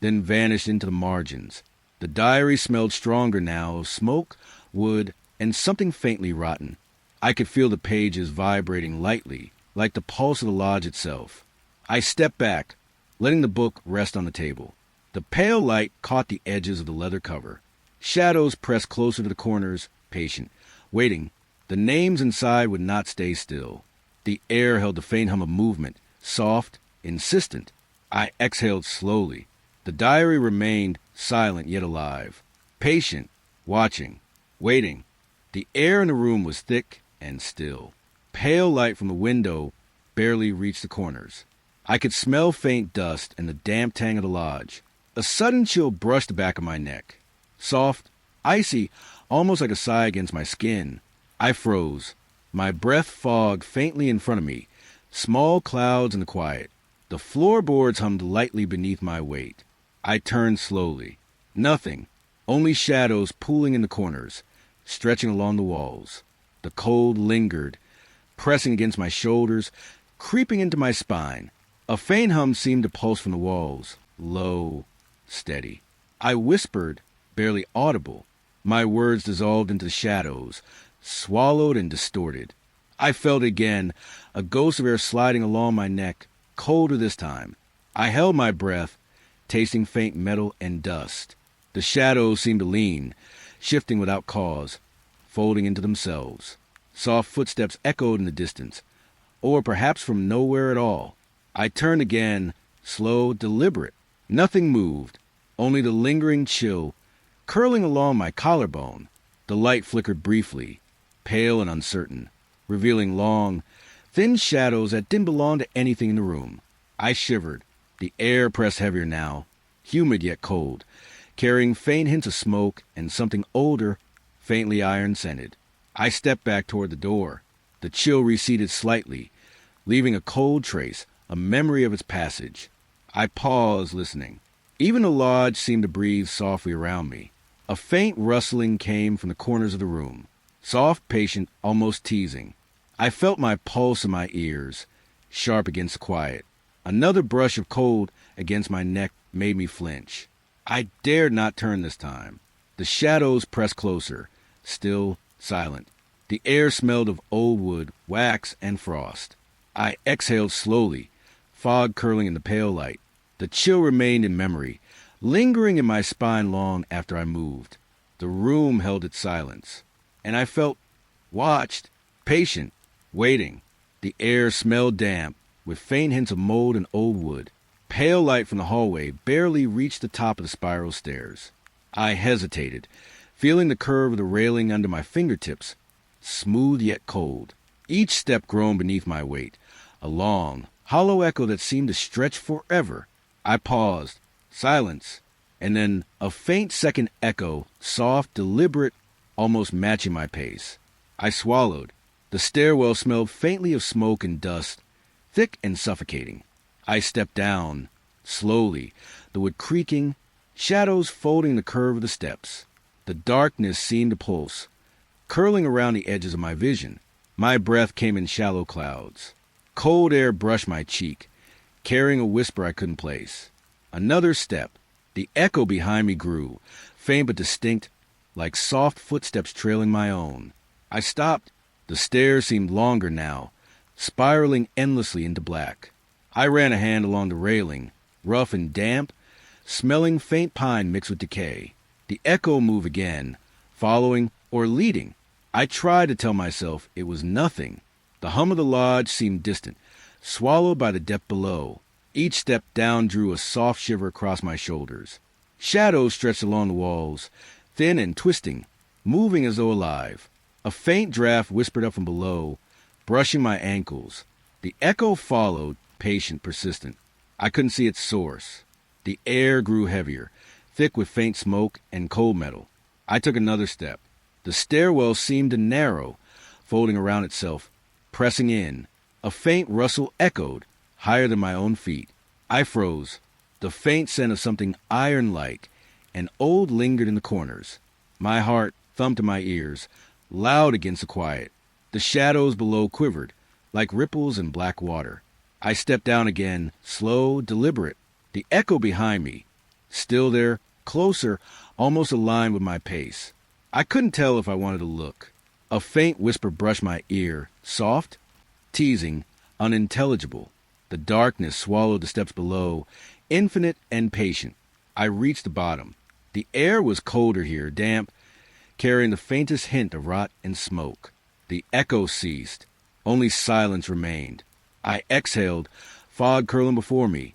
then vanished into the margins. The diary smelled stronger now of smoke, wood, and something faintly rotten. I could feel the pages vibrating lightly, like the pulse of the lodge itself. I stepped back, letting the book rest on the table. The pale light caught the edges of the leather cover. Shadows pressed closer to the corners, patient, waiting. The names inside would not stay still. The air held the faint hum of movement, soft, insistent. I exhaled slowly. The diary remained silent yet alive, patient, watching, waiting. The air in the room was thick and still. Pale light from the window barely reached the corners. I could smell faint dust and the damp tang of the lodge. A sudden chill brushed the back of my neck. Soft, icy, almost like a sigh against my skin. I froze. My breath fogged faintly in front of me, small clouds in the quiet. The floorboards hummed lightly beneath my weight. I turned slowly. Nothing, only shadows pooling in the corners, stretching along the walls. The cold lingered, pressing against my shoulders, creeping into my spine. A faint hum seemed to pulse from the walls, low, steady. I whispered, barely audible. My words dissolved into the shadows, swallowed and distorted. I felt again, a ghost of air sliding along my neck, colder this time. I held my breath, tasting faint metal and dust. The shadows seemed to lean, shifting without cause, folding into themselves. Soft footsteps echoed in the distance, or perhaps from nowhere at all. I turned again, slow, deliberate. Nothing moved, only the lingering chill, curling along my collarbone. The light flickered briefly, pale and uncertain, revealing long, thin shadows that didn't belong to anything in the room. I shivered. The air pressed heavier now, humid yet cold, carrying faint hints of smoke and something older, faintly iron-scented. I stepped back toward the door. The chill receded slightly, leaving a cold trace, a memory of its passage. I paused, listening. Even the lodge seemed to breathe softly around me. A faint rustling came from the corners of the room, soft, patient, almost teasing. I felt my pulse in my ears, sharp against the quiet. Another brush of cold against my neck made me flinch. I dared not turn this time. The shadows pressed closer, still, silent. The air smelled of old wood, wax, and frost. I exhaled slowly, fog curling in the pale light. The chill remained in memory, lingering in my spine long after I moved. The room held its silence, and I felt watched, patient, waiting. The air smelled damp, with faint hints of mold and old wood. Pale light from the hallway barely reached the top of the spiral stairs. I hesitated, feeling the curve of the railing under my fingertips, smooth yet cold. Each step groaned beneath my weight, a long, hollow echo that seemed to stretch forever. I paused, silence, and then a faint second echo, soft, deliberate, almost matching my pace. I swallowed. The stairwell smelled faintly of smoke and dust, thick and suffocating. I stepped down, slowly, the wood creaking, shadows folding the curve of the steps. The darkness seemed to pulse, curling around the edges of my vision. My breath came in shallow clouds. Cold air brushed my cheek, carrying a whisper I couldn't place. Another step. The echo behind me grew, faint but distinct, like soft footsteps trailing my own. I stopped. The stairs seemed longer now, spiraling endlessly into black. I ran a hand along the railing, rough and damp, smelling faint pine mixed with decay. The echo moved again, following or leading. I tried to tell myself it was nothing. The hum of the lodge seemed distant, swallowed by the depth below. Each step down drew a soft shiver across my shoulders. Shadows stretched along the walls, thin and twisting, moving as though alive. A faint draft whispered up from below, brushing my ankles. The echo followed, patient, persistent. I couldn't see its source. The air grew heavier, thick with faint smoke and cold metal. I took another step. The stairwell seemed to narrow, folding around itself, pressing in. A faint rustle echoed, higher than my own feet. I froze. The faint scent of something iron-like and old lingered in the corners. My heart thumped in my ears, loud against the quiet. The shadows below quivered, like ripples in black water. I stepped down again, slow, deliberate. The echo behind me, still there, closer, almost aligned with my pace. I couldn't tell if I wanted to look. A faint whisper brushed my ear, soft, teasing, unintelligible. The darkness swallowed the steps below, infinite and patient. I reached the bottom. The air was colder here, damp, carrying the faintest hint of rot and smoke. The echo ceased. Only silence remained. I exhaled, fog curling before me,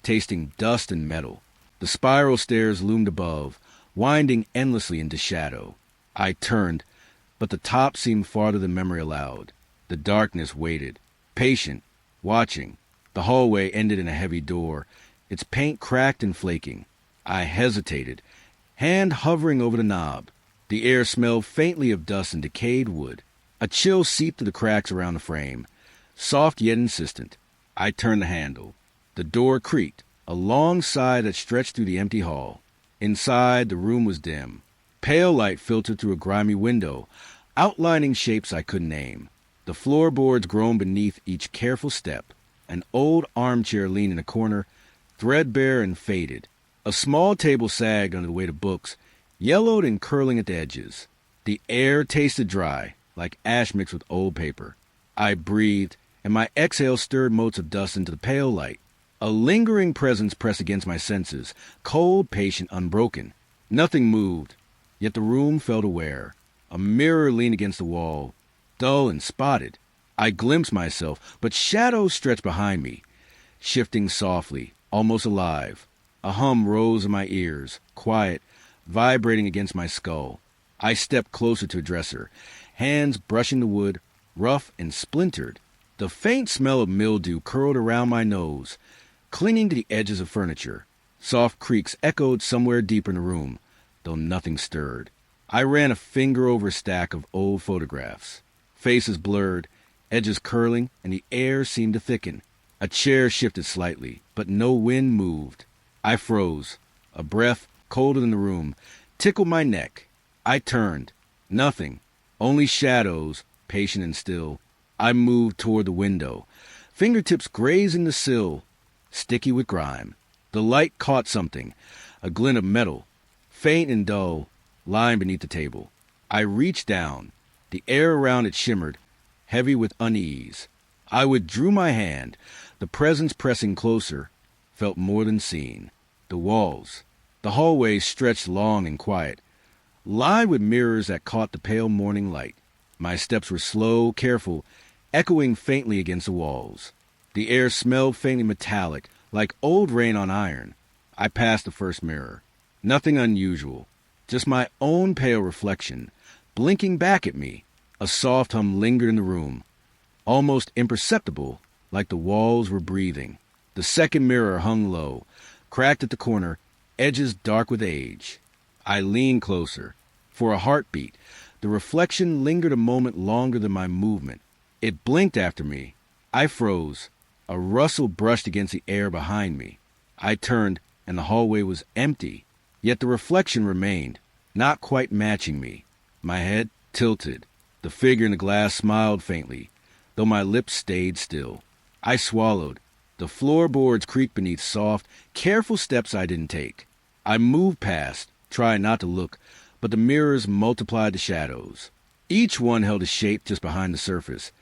tasting dust and metal. The spiral stairs loomed above, winding endlessly into shadow. I turned, but the top seemed farther than memory allowed. The darkness waited, patient, watching. The hallway ended in a heavy door, its paint cracked and flaking. I hesitated, hand hovering over the knob. The air smelled faintly of dust and decayed wood. A chill seeped through the cracks around the frame, soft yet insistent. I turned the handle. The door creaked, a long sigh that stretched through the empty hall. Inside, the room was dim. Pale light filtered through a grimy window, outlining shapes I couldn't name. The floorboards groaned beneath each careful step. An old armchair leaned in a corner, threadbare and faded. A small table sagged under the weight of books, yellowed and curling at the edges. The air tasted dry, like ash mixed with old paper. I breathed, and my exhale stirred motes of dust into the pale light. A lingering presence pressed against my senses, cold, patient, unbroken. Nothing moved, yet the room felt aware. A mirror leaned against the wall, dull and spotted. I glimpsed myself, but shadows stretched behind me, shifting softly, almost alive. A hum rose in my ears, quiet, vibrating against my skull. I stepped closer to address her, hands brushing the wood, rough and splintered. The faint smell of mildew curled around my nose, clinging to the edges of furniture. Soft creaks echoed somewhere deep in the room, though nothing stirred. I ran a finger over a stack of old photographs. Faces blurred, edges curling, and the air seemed to thicken. A chair shifted slightly, but no wind moved. I froze. A breath, colder than the room, tickled my neck. I turned. Nothing. Only shadows, patient and still. I moved toward the window, fingertips grazing the sill, sticky with grime. The light caught something, a glint of metal, faint and dull, lying beneath the table. I reached down. The air around it shimmered, heavy with unease. I withdrew my hand, the presence pressing closer, felt more than seen. The walls, the hallway stretched long and quiet, lined with mirrors that caught the pale morning light. My steps were slow, careful, echoing faintly against the walls. The air smelled faintly metallic, like old rain on iron. I passed the first mirror. Nothing unusual, just my own pale reflection, blinking back at me. A soft hum lingered in the room, almost imperceptible, like the walls were breathing. The second mirror hung low, cracked at the corner, edges dark with age. I leaned closer. For a heartbeat, the reflection lingered a moment longer than my movement. It blinked after me. I froze. A rustle brushed against the air behind me. I turned, and the hallway was empty. Yet the reflection remained, not quite matching me. My head tilted. The figure in the glass smiled faintly, though my lips stayed still. I swallowed. The floorboards creaked beneath soft, careful steps I didn't take. I moved past, trying not to look, but the mirrors multiplied the shadows. Each one held a shape just behind the surface,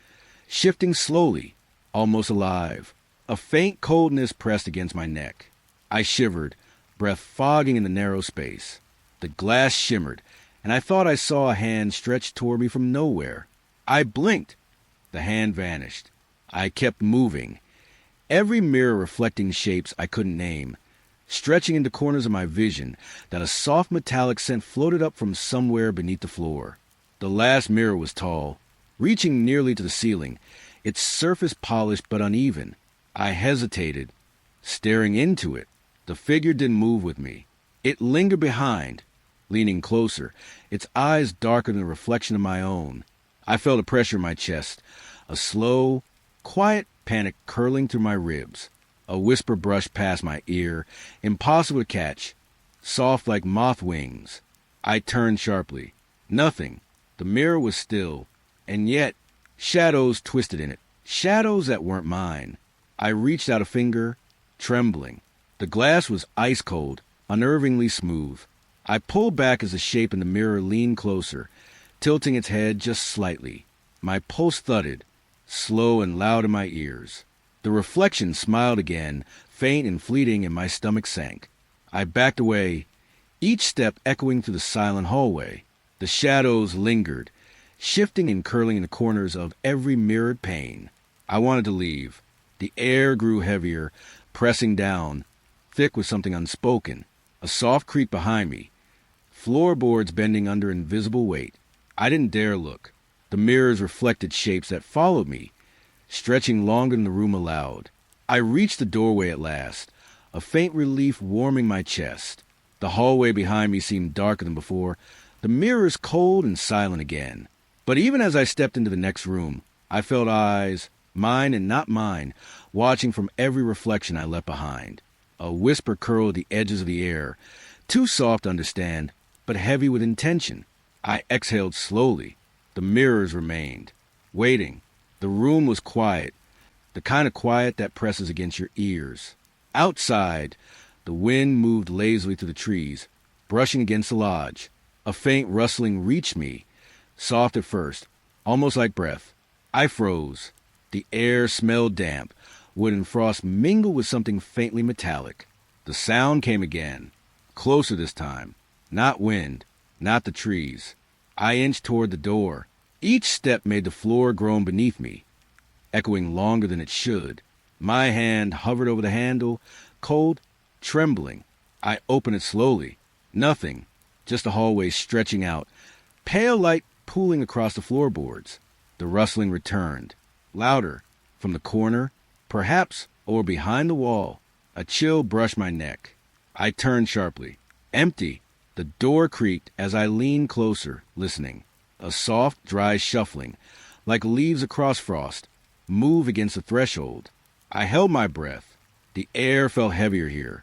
shifting slowly, almost alive. A faint coldness pressed against my neck. I shivered, breath fogging in the narrow space. The glass shimmered, and I thought I saw a hand stretched toward me from nowhere. I blinked. The hand vanished. I kept moving, every mirror reflecting shapes I couldn't name, stretching into corners of my vision that a soft metallic scent floated up from somewhere beneath the floor. The last mirror was tall, reaching nearly to the ceiling, its surface polished but uneven. I hesitated, staring into it. The figure didn't move with me. It lingered behind, leaning closer, its eyes darker than the reflection of my own. I felt a pressure in my chest, a slow, quiet panic curling through my ribs. A whisper brushed past my ear, impossible to catch, soft like moth wings. I turned sharply. Nothing. The mirror was still, and yet shadows twisted in it, shadows that weren't mine. I reached out a finger, trembling. The glass was ice cold, unnervingly smooth. I pulled back as the shape in the mirror leaned closer, tilting its head just slightly. My pulse thudded, slow and loud in my ears. The reflection smiled again, faint and fleeting, and my stomach sank. I backed away, each step echoing through the silent hallway. The shadows lingered, shifting and curling in the corners of every mirrored pane. I wanted to leave. The air grew heavier, pressing down, thick with something unspoken. A soft creak behind me, floorboards bending under invisible weight. I didn't dare look. The mirrors reflected shapes that followed me, stretching longer than the room allowed. I reached the doorway at last, a faint relief warming my chest. The hallway behind me seemed darker than before, the mirrors cold and silent again. But even as I stepped into the next room, I felt eyes, mine and not mine, watching from every reflection I left behind. A whisper curled the edges of the air, too soft to understand, but heavy with intention. I exhaled slowly. The mirrors remained, waiting. The room was quiet, the kind of quiet that presses against your ears. Outside, the wind moved lazily through the trees, brushing against the lodge. A faint rustling reached me, soft at first, almost like breath. I froze. The air smelled damp, wood and frost mingled with something faintly metallic. The sound came again, closer this time. Not wind, not the trees. I inched toward the door. Each step made the floor groan beneath me, echoing longer than it should. My hand hovered over the handle, cold, trembling. I opened it slowly. Nothing, just the hallway stretching out, pale light pooling across the floorboards. The rustling returned, louder, from the corner, perhaps or behind the wall. A chill brushed my neck. I turned sharply. Empty. The door creaked as I leaned closer, listening. A soft, dry shuffling, like leaves across frost, move against the threshold. I held my breath. The air felt heavier here,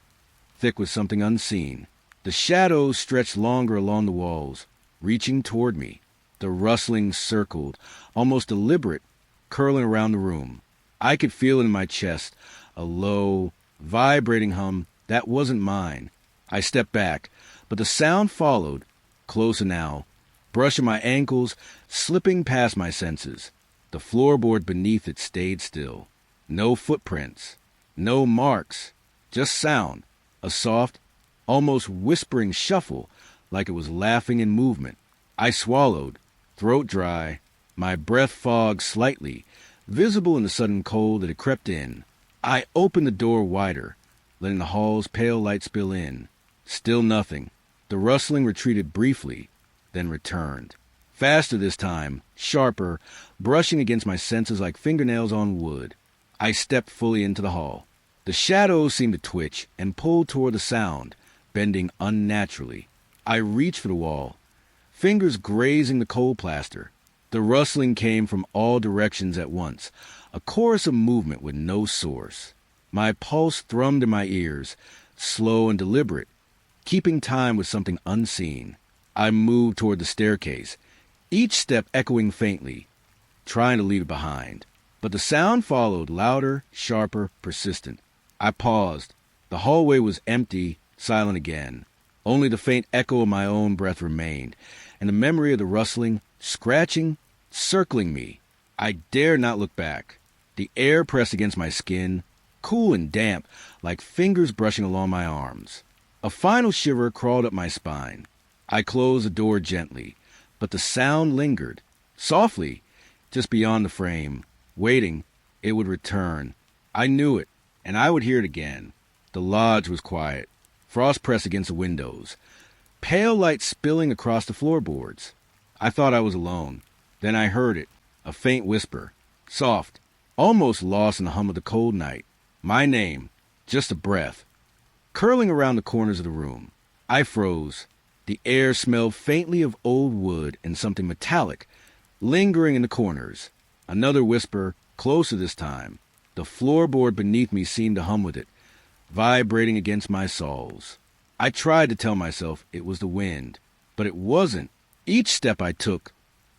thick with something unseen. The shadows stretched longer along the walls, reaching toward me. The rustling circled, almost deliberate, curling around the room. I could feel it in my chest, a low, vibrating hum that wasn't mine. I stepped back, but the sound followed, closer now, brushing my ankles, slipping past my senses. The floorboard beneath it stayed still. No footprints, no marks, just sound, a soft, almost whispering shuffle, like it was laughing in movement. I swallowed, throat dry, my breath fogged slightly, visible in the sudden cold that had crept in. I opened the door wider, letting the hall's pale light spill in. Still nothing. The rustling retreated briefly, then returned. Faster this time, sharper, brushing against my senses like fingernails on wood. I stepped fully into the hall. The shadows seemed to twitch and pull toward the sound, bending unnaturally. I reached for the wall, fingers grazing the cold plaster. The rustling came from all directions at once, a chorus of movement with no source. My pulse thrummed in my ears, slow and deliberate, keeping time with something unseen. I moved toward the staircase, each step echoing faintly, trying to leave it behind. But the sound followed, louder, sharper, persistent. I paused. The hallway was empty, silent again. Only the faint echo of my own breath remained, and the memory of the rustling, scratching, circling me. I dared not look back. The air pressed against my skin, cool and damp, like fingers brushing along my arms. A final shiver crawled up my spine. I closed the door gently, but the sound lingered, softly, just beyond the frame, waiting. It would return. I knew it, and I would hear it again. The lodge was quiet, frost pressed against the windows, pale light spilling across the floorboards. I thought I was alone. Then I heard it, a faint whisper, soft, almost lost in the hum of the cold night. My name, just a breath, curling around the corners of the room. I froze. The air smelled faintly of old wood and something metallic, lingering in the corners. Another whisper, closer this time. The floorboard beneath me seemed to hum with it, vibrating against my soles. I tried to tell myself it was the wind, but it wasn't. Each step I took,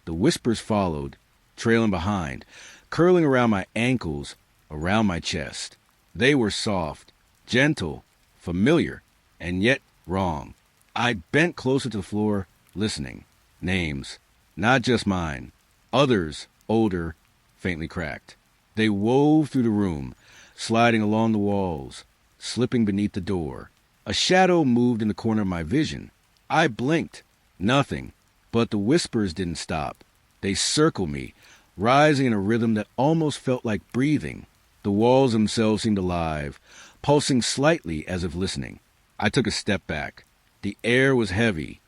the whispers followed, trailing behind, curling around my ankles, around my chest. They were soft, gentle, familiar, and yet wrong. I bent closer to the floor, listening. Names, not just mine. Others, older, faintly cracked. They wove through the room, sliding along the walls, slipping beneath the door. A shadow moved in the corner of my vision. I blinked. Nothing. But the whispers didn't stop. They circled me, rising in a rhythm that almost felt like breathing. The walls themselves seemed alive, pulsing slightly as if listening. I took a step back. The air was heavy,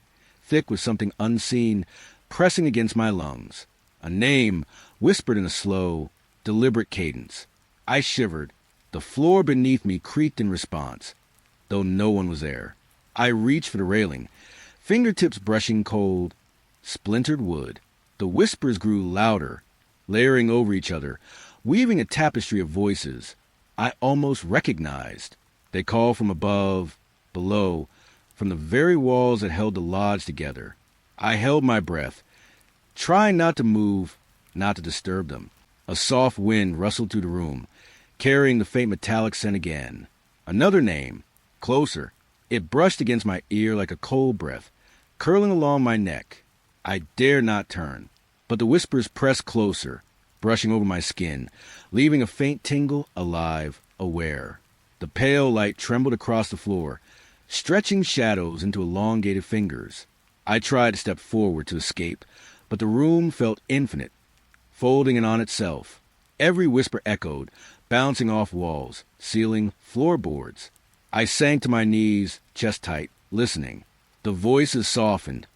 thick with something unseen, pressing against my lungs. A name whispered in a slow, deliberate cadence. I shivered. The floor beneath me creaked in response, though no one was there. I reached for the railing, fingertips brushing cold, splintered wood. The whispers grew louder, layering over each other, weaving a tapestry of voices I almost recognized. They called from above, below, from the very walls that held the lodge together. I held my breath, trying not to move, not to disturb them. A soft wind rustled through the room, carrying the faint metallic scent again. Another name, closer. It brushed against my ear like a cold breath, curling along my neck. I dared not turn, but the whispers pressed closer, brushing over my skin, leaving a faint tingle, alive, aware. The pale light trembled across the floor, stretching shadows into elongated fingers. I tried to step forward to escape, but the room felt infinite, folding in on itself. Every whisper echoed, bouncing off walls, ceiling, floorboards. I sank to my knees, chest tight, listening. The voices softened,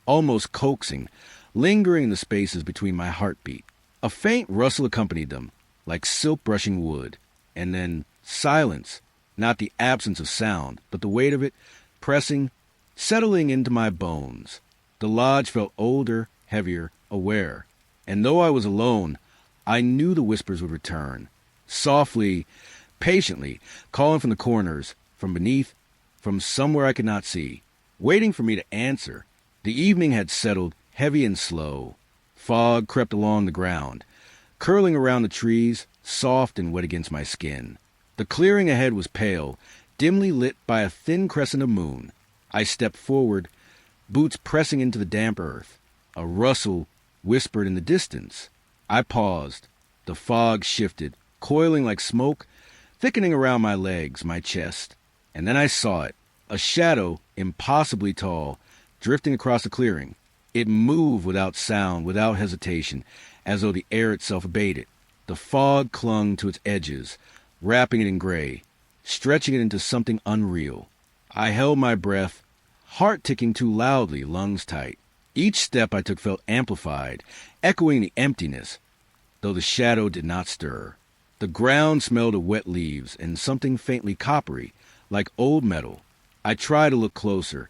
almost coaxing, lingering in the spaces between my heartbeat. A faint rustle accompanied them, like silk brushing wood. And then silence, not the absence of sound, but the weight of it, pressing, settling into my bones. The lodge felt older, heavier, aware. And though I was alone, I knew the whispers would return. Softly, patiently, calling from the corners, from beneath, from somewhere I could not see, waiting for me to answer. The evening had settled, heavy and slow. Fog crept along the ground, curling around the trees, soft and wet against my skin. The clearing ahead was pale, dimly lit by a thin crescent of moon. I stepped forward, boots pressing into the damp earth. A rustle whispered in the distance. I paused. The fog shifted, coiling like smoke, thickening around my legs, my chest. And then I saw it, a shadow impossibly tall, drifting across the clearing. It moved without sound, without hesitation, as though the air itself obeyed it. The fog clung to its edges, wrapping it in gray, stretching it into something unreal. I held my breath, heart ticking too loudly, lungs tight. Each step I took felt amplified, echoing the emptiness, though the shadow did not stir. The ground smelled of wet leaves and something faintly coppery, like old metal. I tried to look closer,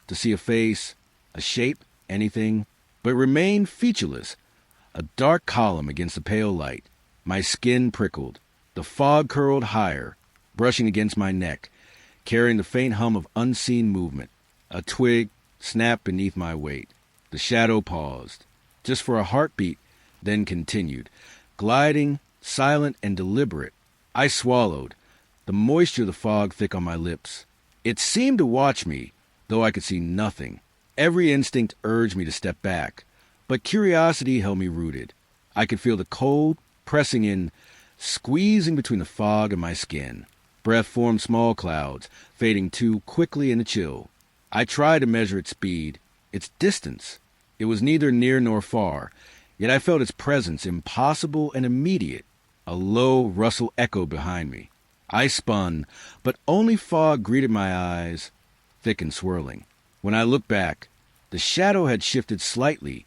to see a face, a shape, anything, but it remained featureless, a dark column against the pale light. My skin prickled. The fog curled higher, brushing against my neck, carrying the faint hum of unseen movement. A twig snapped beneath my weight. The shadow paused, just for a heartbeat, then continued, gliding, silent and deliberate. I swallowed, the moisture of the fog thick on my lips. It seemed to watch me, though I could see nothing. Every instinct urged me to step back, but curiosity held me rooted. I could feel the cold pressing in, squeezing between the fog and my skin. Breath formed small clouds, fading too quickly in the chill. I tried to measure its speed, its distance. It was neither near nor far, yet I felt its presence impossible and immediate. A low rustle echoed behind me. I spun, but only fog greeted my eyes, thick and swirling. When I looked back, the shadow had shifted slightly,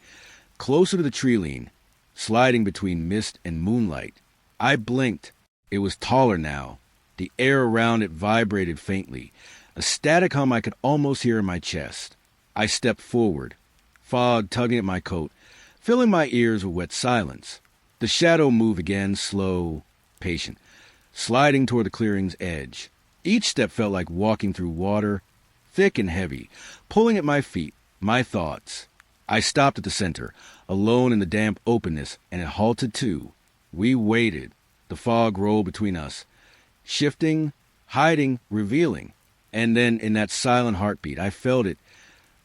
closer to the tree-line, sliding between mist and moonlight. I blinked. It was taller now. The air around it vibrated faintly, a static hum I could almost hear in my chest. I stepped forward, fog tugging at my coat, filling my ears with wet silence. The shadow moved again, slow, patient, sliding toward the clearing's edge. Each step felt like walking through water, thick and heavy, pulling at my feet, my thoughts. I stopped at the center, alone in the damp openness, and it halted too. We waited. The fog rolled between us, shifting, hiding, revealing. And then in that silent heartbeat, I felt it.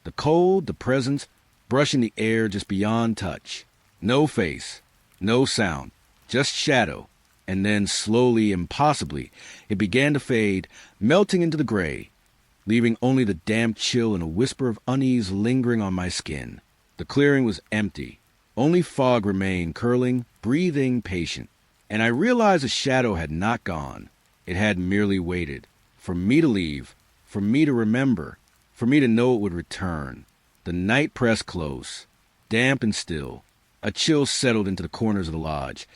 The cold, the presence, brushing the air just beyond touch. No face, no sound, just shadow. And then slowly, impossibly, it began to fade, melting into the gray, leaving only the damp chill and a whisper of unease lingering on my skin. The clearing was empty. Only fog remained, curling, breathing, patient. And I realized the shadow had not gone. It had merely waited. For me to leave, for me to remember, for me to know it would return. The night pressed close, damp and still. A chill settled into the corners of the lodge,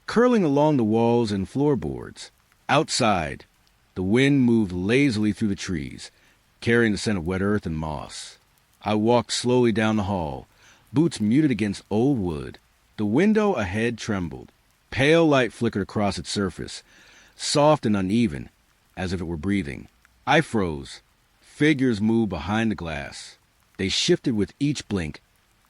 curling along the walls and floorboards. Outside, the wind moved lazily through the trees, carrying the scent of wet earth and moss. I walked slowly down the hall, boots muted against old wood. The window ahead trembled. Pale light flickered across its surface, soft and uneven, as if it were breathing. I froze. Figures moved behind the glass. They shifted with each blink,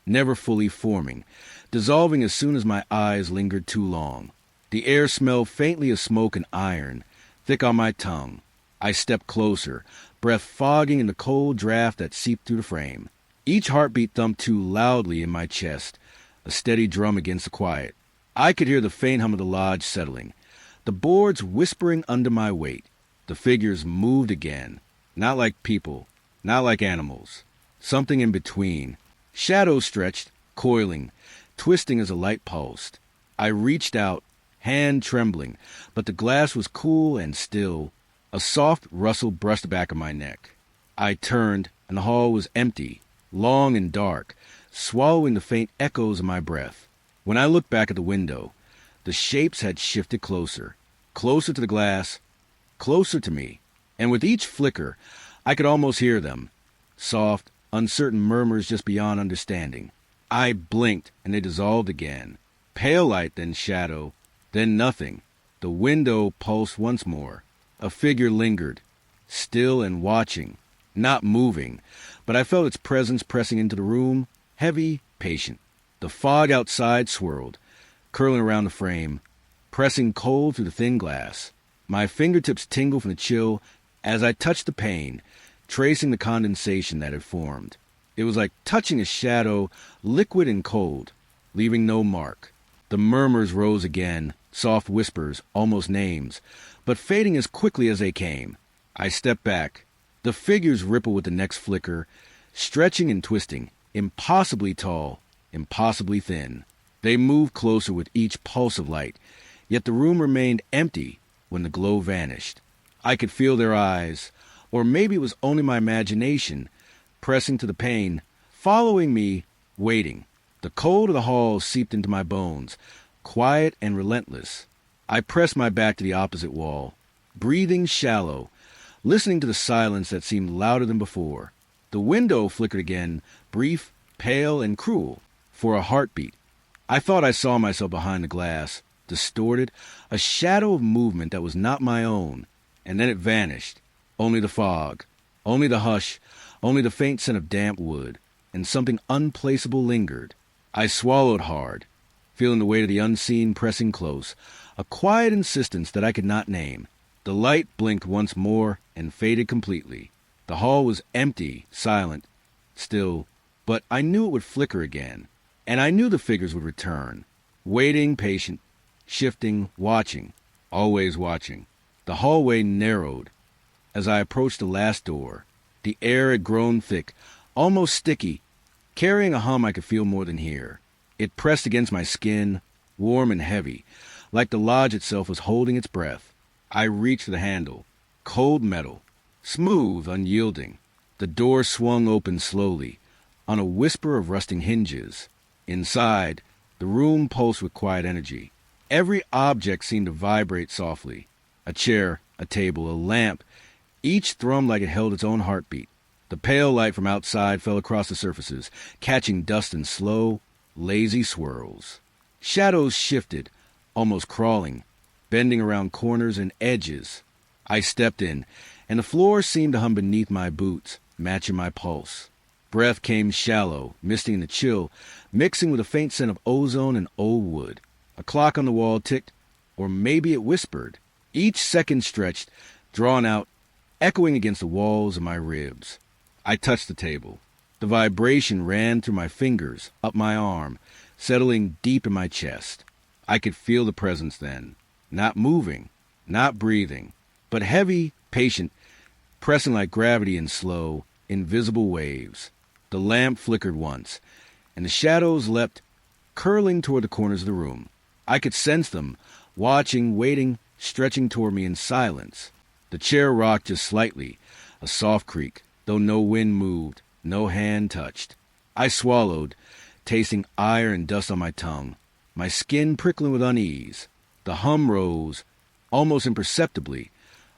never fully forming, dissolving as soon as my eyes lingered too long. The air smelled faintly of smoke and iron, thick on my tongue. I stepped closer, breath fogging in the cold draft that seeped through the frame. Each heartbeat thumped too loudly in my chest, a steady drum against the quiet. I could hear the faint hum of the lodge settling, the boards whispering under my weight. The figures moved again, not like people, not like animals. Something in between. Shadows stretched, coiling, twisting as a light pulsed. I reached out, hand trembling, but the glass was cool and still. A soft rustle brushed the back of my neck. I turned, and the hall was empty, long and dark, swallowing the faint echoes of my breath. When I looked back at the window, the shapes had shifted closer, closer to the glass, closer to me, and with each flicker, I could almost hear them, soft, uncertain murmurs just beyond understanding. I blinked, and they dissolved again. Pale light, then shadow, then nothing. The window pulsed once more. A figure lingered, still and watching, not moving, but I felt its presence pressing into the room, heavy, patient. The fog outside swirled, curling around the frame, pressing cold through the thin glass. My fingertips tingled from the chill as I touched the pane, tracing the condensation that had formed. It was like touching a shadow, liquid and cold, leaving no mark. The murmurs rose again, soft whispers, almost names, but fading as quickly as they came. I stepped back. The figures rippled with the next flicker, stretching and twisting, impossibly tall, impossibly thin. They moved closer with each pulse of light, yet the room remained empty when the glow vanished. I could feel their eyes, or maybe it was only my imagination, pressing to the pane, following me, waiting. The cold of the hall seeped into my bones, quiet and relentless. I pressed my back to the opposite wall, breathing shallow, listening to the silence that seemed louder than before. The window flickered again, brief, pale, and cruel, for a heartbeat. I thought I saw myself behind the glass, distorted, a shadow of movement that was not my own, and then it vanished. Only the fog, only the hush, only the faint scent of damp wood, and something unplaceable lingered. I swallowed hard, feeling the weight of the unseen pressing close, a quiet insistence that I could not name. The light blinked once more and faded completely. The hall was empty, silent, still, but I knew it would flicker again, and I knew the figures would return, waiting, patient, shifting, watching, always watching. The hallway narrowed as I approached the last door. The air had grown thick, almost sticky, carrying a hum I could feel more than hear. It pressed against my skin, warm and heavy, like the lodge itself was holding its breath. I reached for the handle, cold metal, smooth, unyielding. The door swung open slowly, on a whisper of rusting hinges. Inside, the room pulsed with quiet energy. Every object seemed to vibrate softly. A chair, a table, a lamp, each thrummed like it held its own heartbeat. The pale light from outside fell across the surfaces, catching dust in slow, lazy swirls. Shadows shifted, almost crawling, bending around corners and edges. I stepped in, and the floor seemed to hum beneath my boots, matching my pulse. Breath came shallow, misty in the chill, mixing with a faint scent of ozone and old wood. A clock on the wall ticked, or maybe it whispered. Each second stretched, drawn out, echoing against the walls of my ribs. I touched the table. The vibration ran through my fingers, up my arm, settling deep in my chest. I could feel the presence then, not moving, not breathing, but heavy, patient, pressing like gravity in slow, invisible waves. The lamp flickered once, and the shadows leapt, curling toward the corners of the room. I could sense them, watching, waiting, stretching toward me in silence. The chair rocked just slightly, a soft creak, though no wind moved, no hand touched. I swallowed, tasting ire and dust on my tongue, my skin prickling with unease. The hum rose, almost imperceptibly,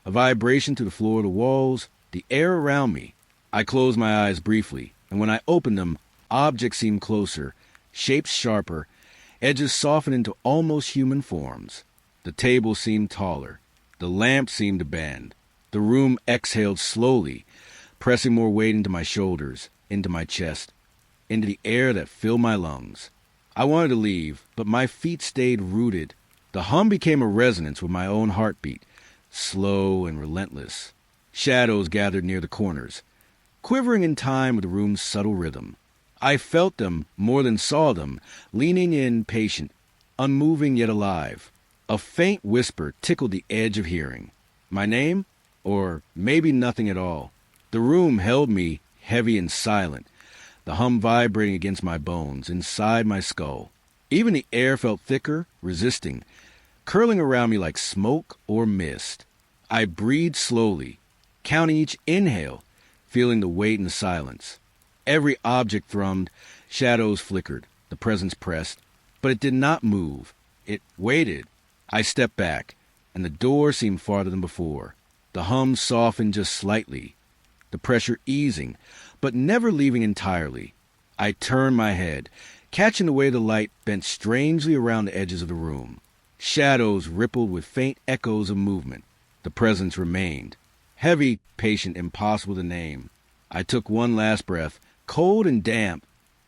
a vibration through the floor of the walls, the air around me. I closed my eyes briefly, and when I opened them, objects seemed closer, shapes sharper, edges softened into almost human forms. The table seemed taller. The lamp seemed to bend. The room exhaled slowly, pressing more weight into my shoulders, into my chest, into the air that filled my lungs. I wanted to leave, but my feet stayed rooted. The hum became a resonance with my own heartbeat, slow and relentless. Shadows gathered near the corners, quivering in time with the room's subtle rhythm. I felt them more than saw them, leaning in, patient, unmoving yet alive. A faint whisper tickled the edge of hearing. My name? Or maybe nothing at all. The room held me, heavy and silent, the hum vibrating against my bones, inside my skull. Even the air felt thicker, resisting, curling around me like smoke or mist. I breathed slowly, counting each inhale, feeling the weight in the silence. Every object thrummed, shadows flickered, the presence pressed, but it did not move. It waited. I stepped back, and the door seemed farther than before. The hum softened just slightly, the pressure easing, but never leaving entirely. I turned my head, catching the way the light bent strangely around the edges of the room. Shadows rippled with faint echoes of movement. The presence remained. Heavy, patient, impossible to name. I took one last breath, cold and damp,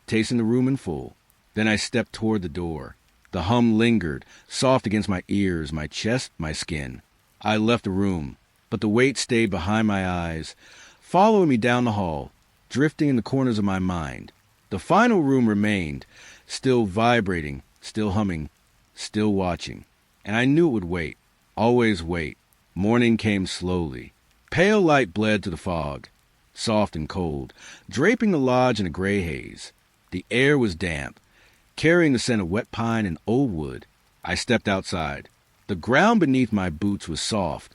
tasting the room in full. Then I stepped toward the door. The hum lingered, soft against my ears, my chest, my skin. I left the room, but the weight stayed behind my eyes, following me down the hall, drifting in the corners of my mind. The final room remained, still vibrating, still humming, still watching. And I knew it would wait, always wait. Morning came slowly. Pale light bled to the fog, soft and cold, draping the lodge in a gray haze. The air was damp, carrying the scent of wet pine and old wood. I stepped outside. The ground beneath my boots was soft,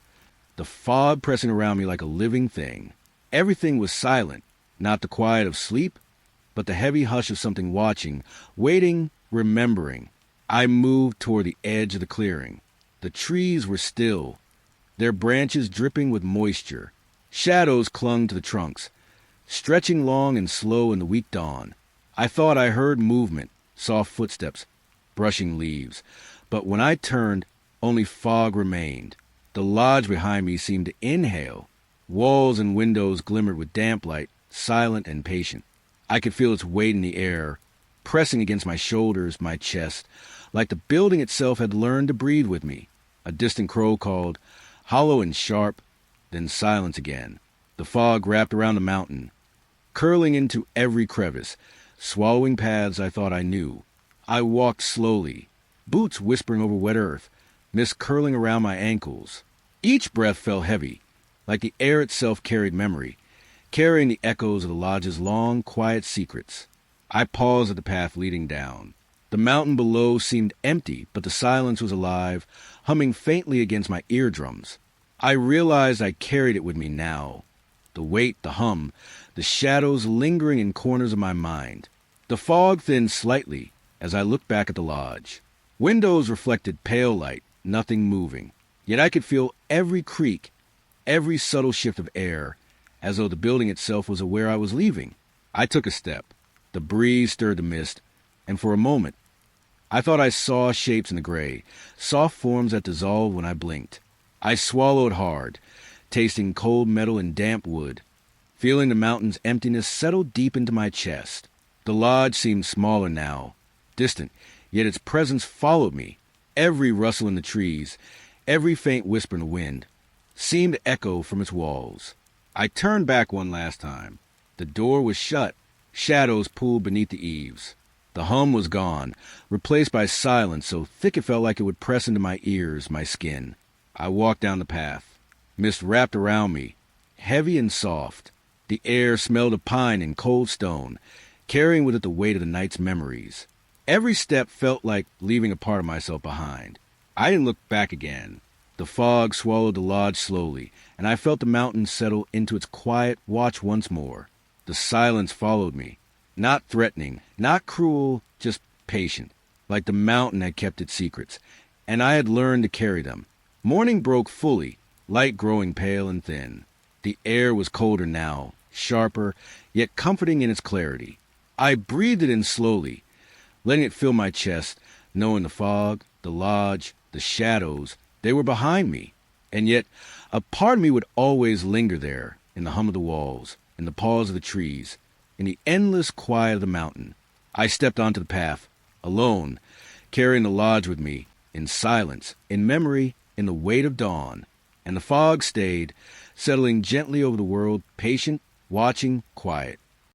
the fog pressing around me like a living thing. Everything was silent, not the quiet of sleep, but the heavy hush of something watching, waiting, remembering. I moved toward the edge of the clearing. The trees were still, their branches dripping with moisture. Shadows clung to the trunks, stretching long and slow in the weak dawn. I thought I heard movement, soft footsteps, brushing leaves. But when I turned, only fog remained. The lodge behind me seemed to inhale. Walls and windows glimmered with damp light, silent and patient. I could feel its weight in the air, pressing against my shoulders, my chest, like the building itself had learned to breathe with me. A distant crow called, hollow and sharp, then silence again. The fog wrapped around the mountain, curling into every crevice, swallowing paths I thought I knew. I walked slowly, boots whispering over wet earth, mist curling around my ankles. Each breath felt heavy, like the air itself carried memory, carrying the echoes of the lodge's long, quiet secrets. I paused at the path leading down. The mountain below seemed empty, but the silence was alive, humming faintly against my eardrums. I realized I carried it with me now. The weight, the hum, the shadows lingering in corners of my mind. The fog thinned slightly as I looked back at the lodge. Windows reflected pale light, nothing moving. Yet I could feel every creak, every subtle shift of air, as though the building itself was aware I was leaving. I took a step. The breeze stirred the mist, and for a moment, I thought I saw shapes in the gray, soft forms that dissolved when I blinked. I swallowed hard, tasting cold metal and damp wood, feeling the mountain's emptiness settle deep into my chest. The lodge seemed smaller now, distant, yet its presence followed me. Every rustle in the trees, every faint whisper in the wind, seemed to echo from its walls. I turned back one last time. The door was shut, shadows pooled beneath the eaves. The hum was gone, replaced by silence so thick it felt like it would press into my ears, my skin. I walked down the path. Mist wrapped around me, heavy and soft. The air smelled of pine and cold stone, carrying with it the weight of the night's memories. Every step felt like leaving a part of myself behind. I didn't look back again. The fog swallowed the lodge slowly, and I felt the mountain settle into its quiet watch once more. The silence followed me, not threatening, not cruel, just patient, like the mountain had kept its secrets, and I had learned to carry them. Morning broke fully, light growing pale and thin. The air was colder now, sharper, yet comforting in its clarity. I breathed it in slowly, letting it fill my chest, knowing the fog, the lodge, the shadows, they were behind me. And yet, a part of me would always linger there, in the hum of the walls, in the pause of the trees, in the endless quiet of the mountain. I stepped onto the path, alone, carrying the lodge with me, in silence, in memory, in the weight of dawn. And the fog stayed, settling gently over the world, patient, watching, quiet.